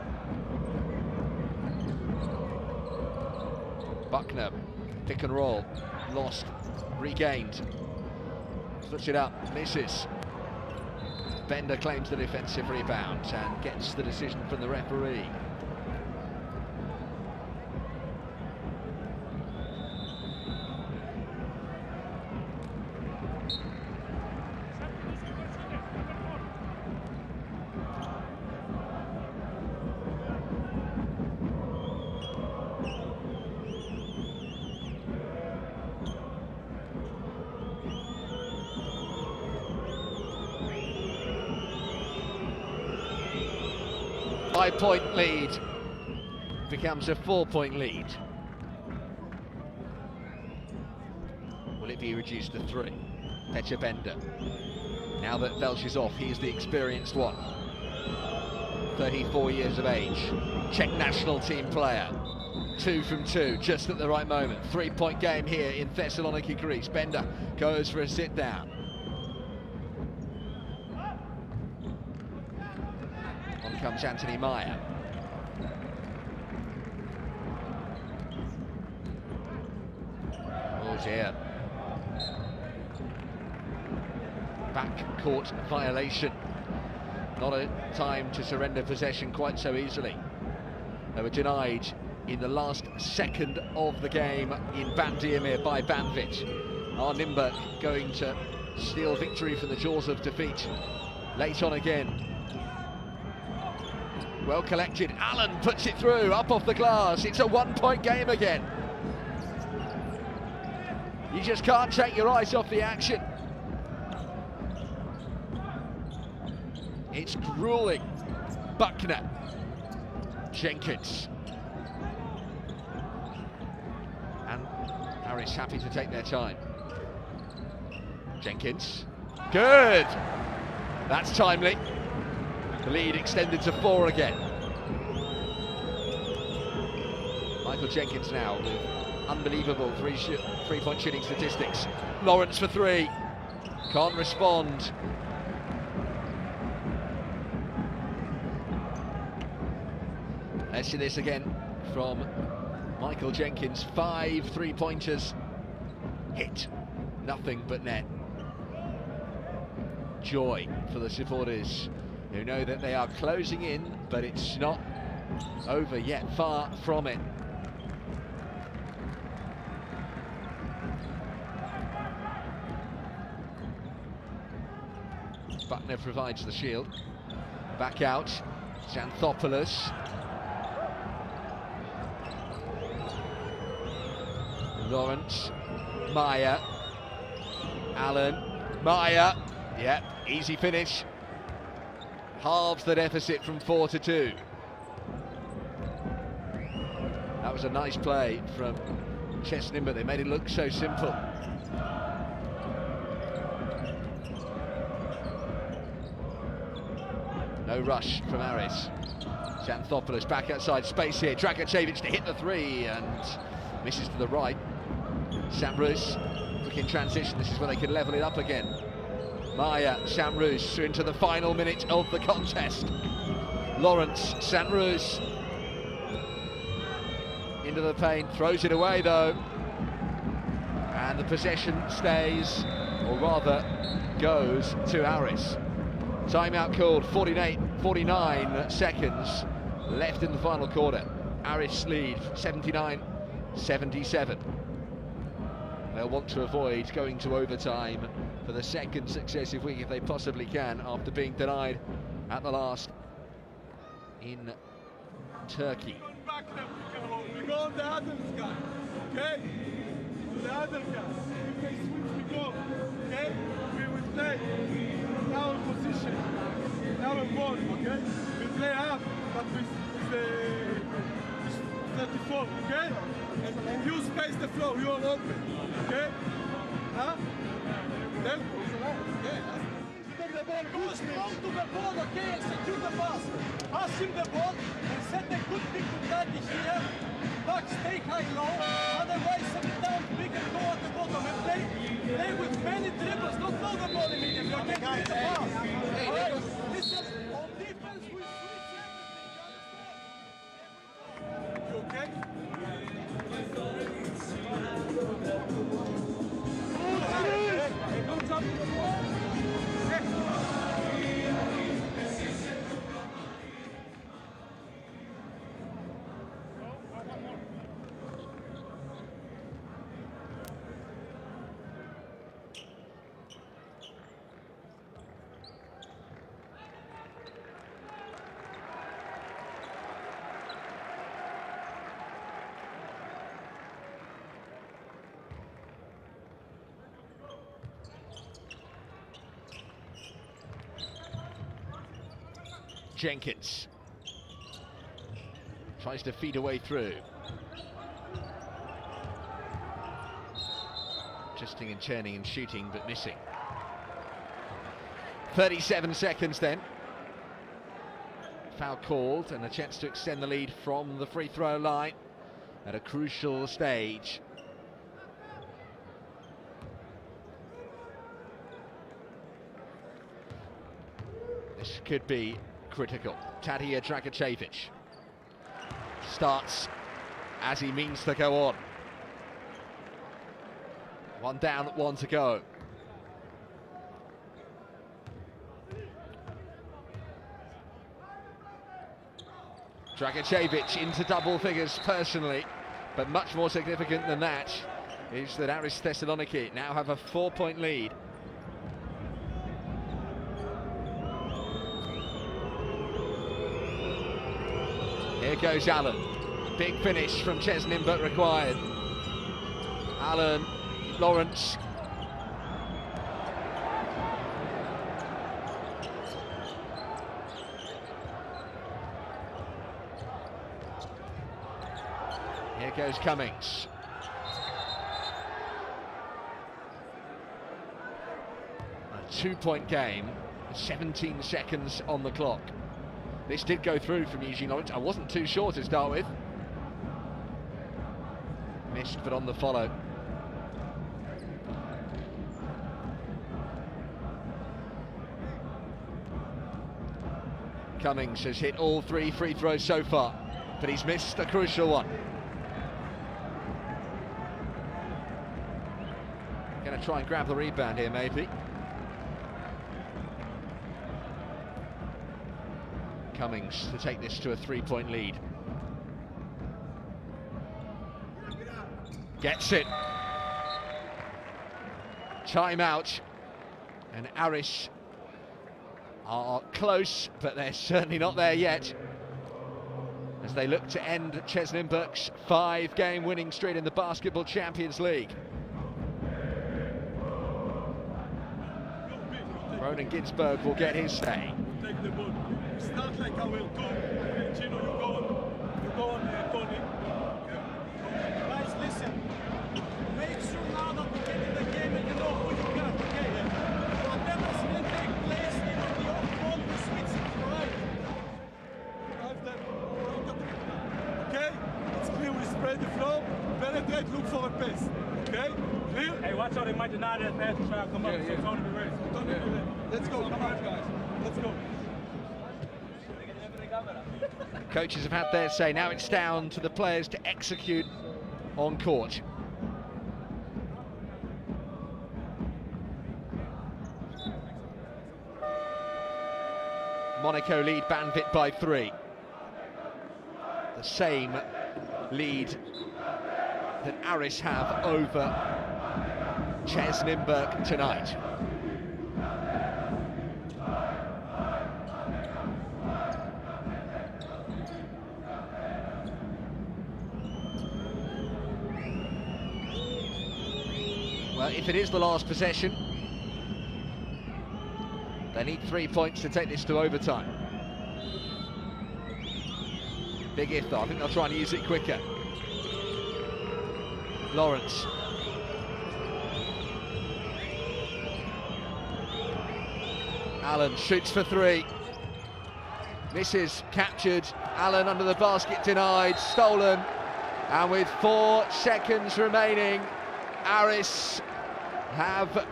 Buckner, pick and roll, lost, regained. Puts it up, misses. Bender claims the defensive rebound and gets the decision from the referee. Five-point lead becomes a 4-point lead. Will it be reduced to 3? Pecha Bender. Now that Welsh is off, he's the experienced one. 34 years of age. Czech national team player. 2 from 2, just at the right moment. 3-point game here in Thessaloniki, Greece. Bender goes for a sit-down. Comes Anthony Meyer. Oh dear. Back court violation. Not a time to surrender possession quite so easily. They were denied in the last second of the game in Bandirmir by Banvit. Are Nymburk going to steal victory from the jaws of defeat? Late on again. Well collected, Allen puts it through, up off the glass. It's a 1-point game again. You just can't take your eyes off the action. It's grueling. Buckner, Jenkins. And Aris happy to take their time. Jenkins, good. That's timely. The lead extended to 4 again. Michael Jenkins now with unbelievable three-point shooting statistics. Lawrence for 3. Can't respond. Let's see this again from Michael Jenkins. 5 3-pointers. Hit. Nothing but net. Joy for the supporters, who know that they are closing in, but it's not over yet, far from it. Buckner provides the shield. Back out, Xanthopoulos. Lawrence, Meyer, Allen, Meyer, yep, easy finish. Halves the deficit from 4 to 2. That was a nice play from CEZ Nymburk. They made it look so simple. No rush from Aris. Xanthopoulos back outside, space here. Dragicevic to hit the 3 and misses to the right. Sanrus, quick in transition. This is where they can level it up again. Meyer, Sanrus into the final minute of the contest. Lawrence, Sanrus into the paint, throws it away though. And the possession stays, or rather goes to Aris. Timeout called, 49 seconds left in the final quarter. Aris lead 79-77. They'll want to avoid going to overtime for the second successive week if they possibly can, after being denied at the last in Turkey. We go on the other guy, okay? To the other guy. If they switch, we go, okay? We will play our position, our ball, okay? We play up, but with the 34, okay? And you space the floor, you are open, okay? Huh? Go strong to the ball, okay? Execute the pass. Pass him the ball and send a good kick to Daddy here. Back, stay high low. Otherwise, set it down big and go at the bottom and play with many dribbles. Don't throw the ball immediately. Okay, give it the pass. Alright, listen. On defense, we switch everything. You okay? Don't jump to the ball. Jenkins tries to feed a way through. Twisting and churning and shooting, but missing. 37 seconds then. Foul called and a chance to extend the lead from the free throw line at a crucial stage. This could be critical. Tadija Dragicevic starts as he means to go on. One down, one to go. Dragicevic into double figures personally, but much more significant than that is that Aris Thessaloniki now have a 4-point lead. Here goes Allen. Big finish from CEZ Nymburk required. Allen, Lawrence. Here goes Cummings. A 2-point game, 17 seconds on the clock. This did go through from Eugene Lawrence. I wasn't too sure to start with. Missed, but on the follow. Cummings has hit all 3 free throws so far, but he's missed a crucial one. Going to try and grab the rebound here, maybe. Cummings to take this to a 3-point lead. Gets it. Time out. And Aris are close, but they're certainly not there yet, as they look to end CEZ Nymburk's 5-game winning streak in the Basketball Champions League. Ronan Ginsberg will get his say. Take the ball. Start like I will do. Gino, you go on, Tony. Guys, listen. Make sure now that we get in the game and you know who you got, okay? Whatever's going to take place, even the off-ball, we switch it, alright? Drive them. Okay? It's clear, we spread the floor. Penetrate, look for a pass. Okay? Clear? Hey, watch out, they might deny that pass and try to come up. So Tony be ready. Tony be ready. Let's go, come on, guys. Let's go. Coaches have had their say. Now it's down to the players to execute on court. Monaco lead Banvit by 3. The same lead that Aris have over CEZ Nymburk tonight. Well, if it is the last possession, they need 3 points to take this to overtime. Big if though, I think they'll try and use it quicker. Allen shoots for three. Misses, captured. Allen under the basket, denied, stolen. And with 4 seconds remaining, Aris have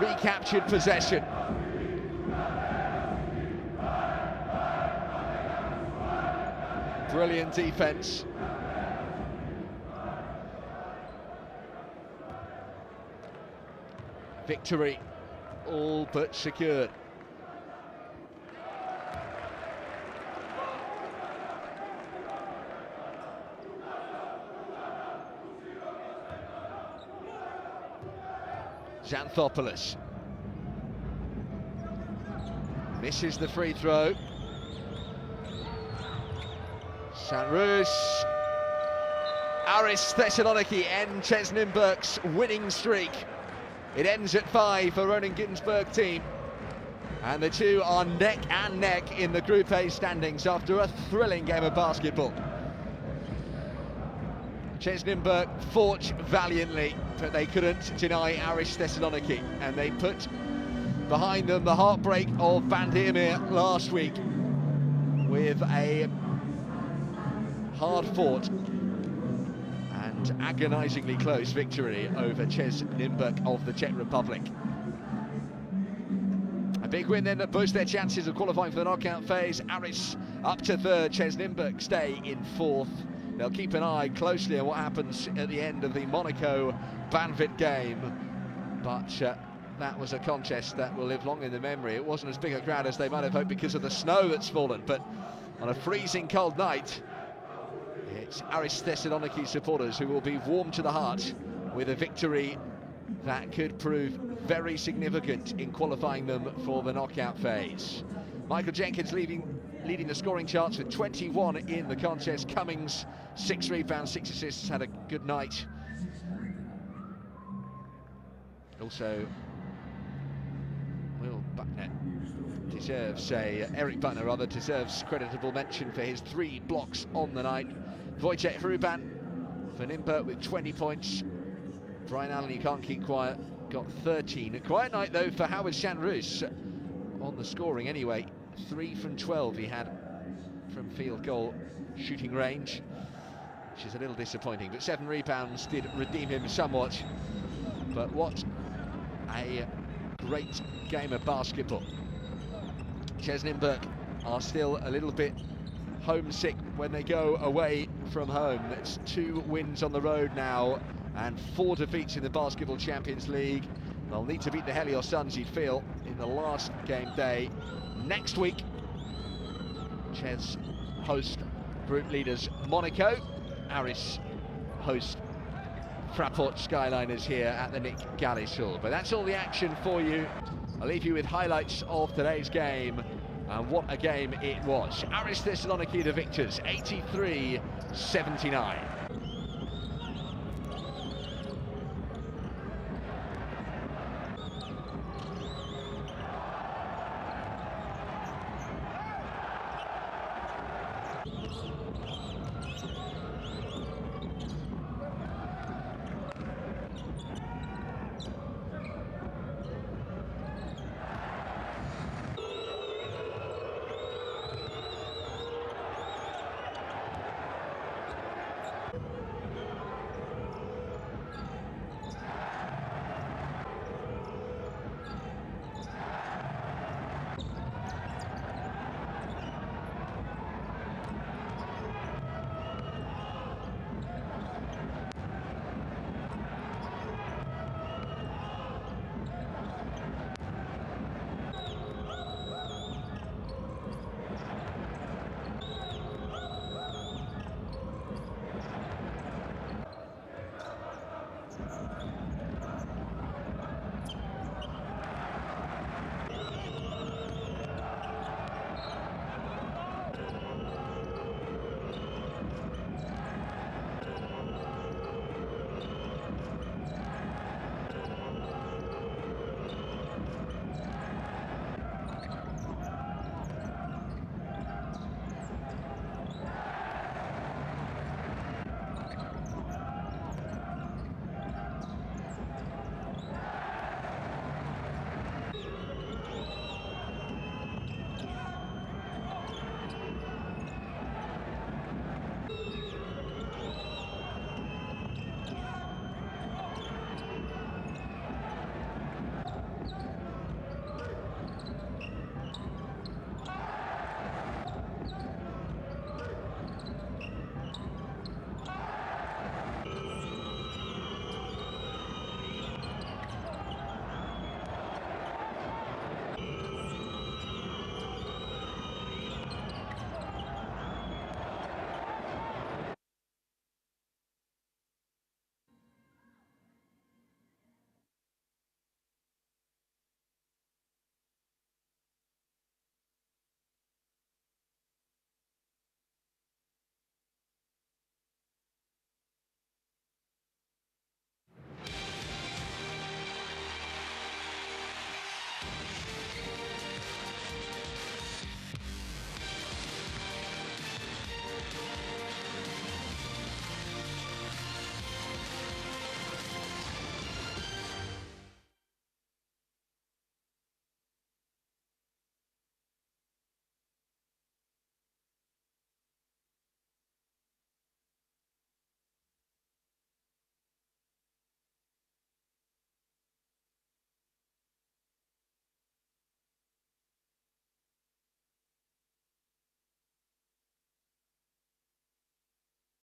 recaptured possession. Brilliant defence. Victory all but secured. Xanthopoulos misses the free throw. Sanrus. Aris Thessaloniki end CEZ Nymburk's winning streak. It ends at 5 for Ronan Ginsberg team. And the two are neck and neck in the Group A standings after a thrilling game of basketball. CEZ Nymburk fought valiantly, but they couldn't deny Aris Thessaloniki, and they put behind them the heartbreak of Bandirmir last week with a hard-fought and agonisingly close victory over CEZ Nymburk of the Czech Republic. A big win then that boosts their chances of qualifying for the knockout phase. Aris up to 3rd, CEZ Nymburk stay in 4th. They'll keep an eye closely on what happens at the end of the Monaco-Banvit game, but that was a contest that will live long in the memory. It wasn't as big a crowd as they might have hoped because of the snow that's fallen, but on a freezing cold night, it's Aris Thessaloniki supporters who will be warm to the heart with a victory that could prove very significant in qualifying them for the knockout phase. Michael Jenkins leading the scoring charts with 21 in the contest. Cummings, 6 rebounds, 6 assists, had a good night. Also, Eric Butner deserves creditable mention for his 3 blocks on the night. Wojciech Hruban for Nymburk with 20 points. Brian Allen, you can't keep quiet, got 13. A quiet night though for Howard Sanrus on the scoring anyway. 3 from 12 he had from field goal shooting range, which is a little disappointing, but 7 rebounds did redeem him somewhat. But what a great game of basketball. CEZ Nymburk are still a little bit homesick when they go away from home. It's 2 wins on the road now and 4 defeats in the Basketball Champions League. They'll need to beat the Helios Suns, you'd feel, in the last game day. Next week, CEZ host group leaders Monaco. Aris host Fraport Skyliners here at the Nick Gallis Hall. But that's all the action for you. I'll leave you with highlights of today's game, and what a game it was. Aris Thessaloniki the victors, 83-79.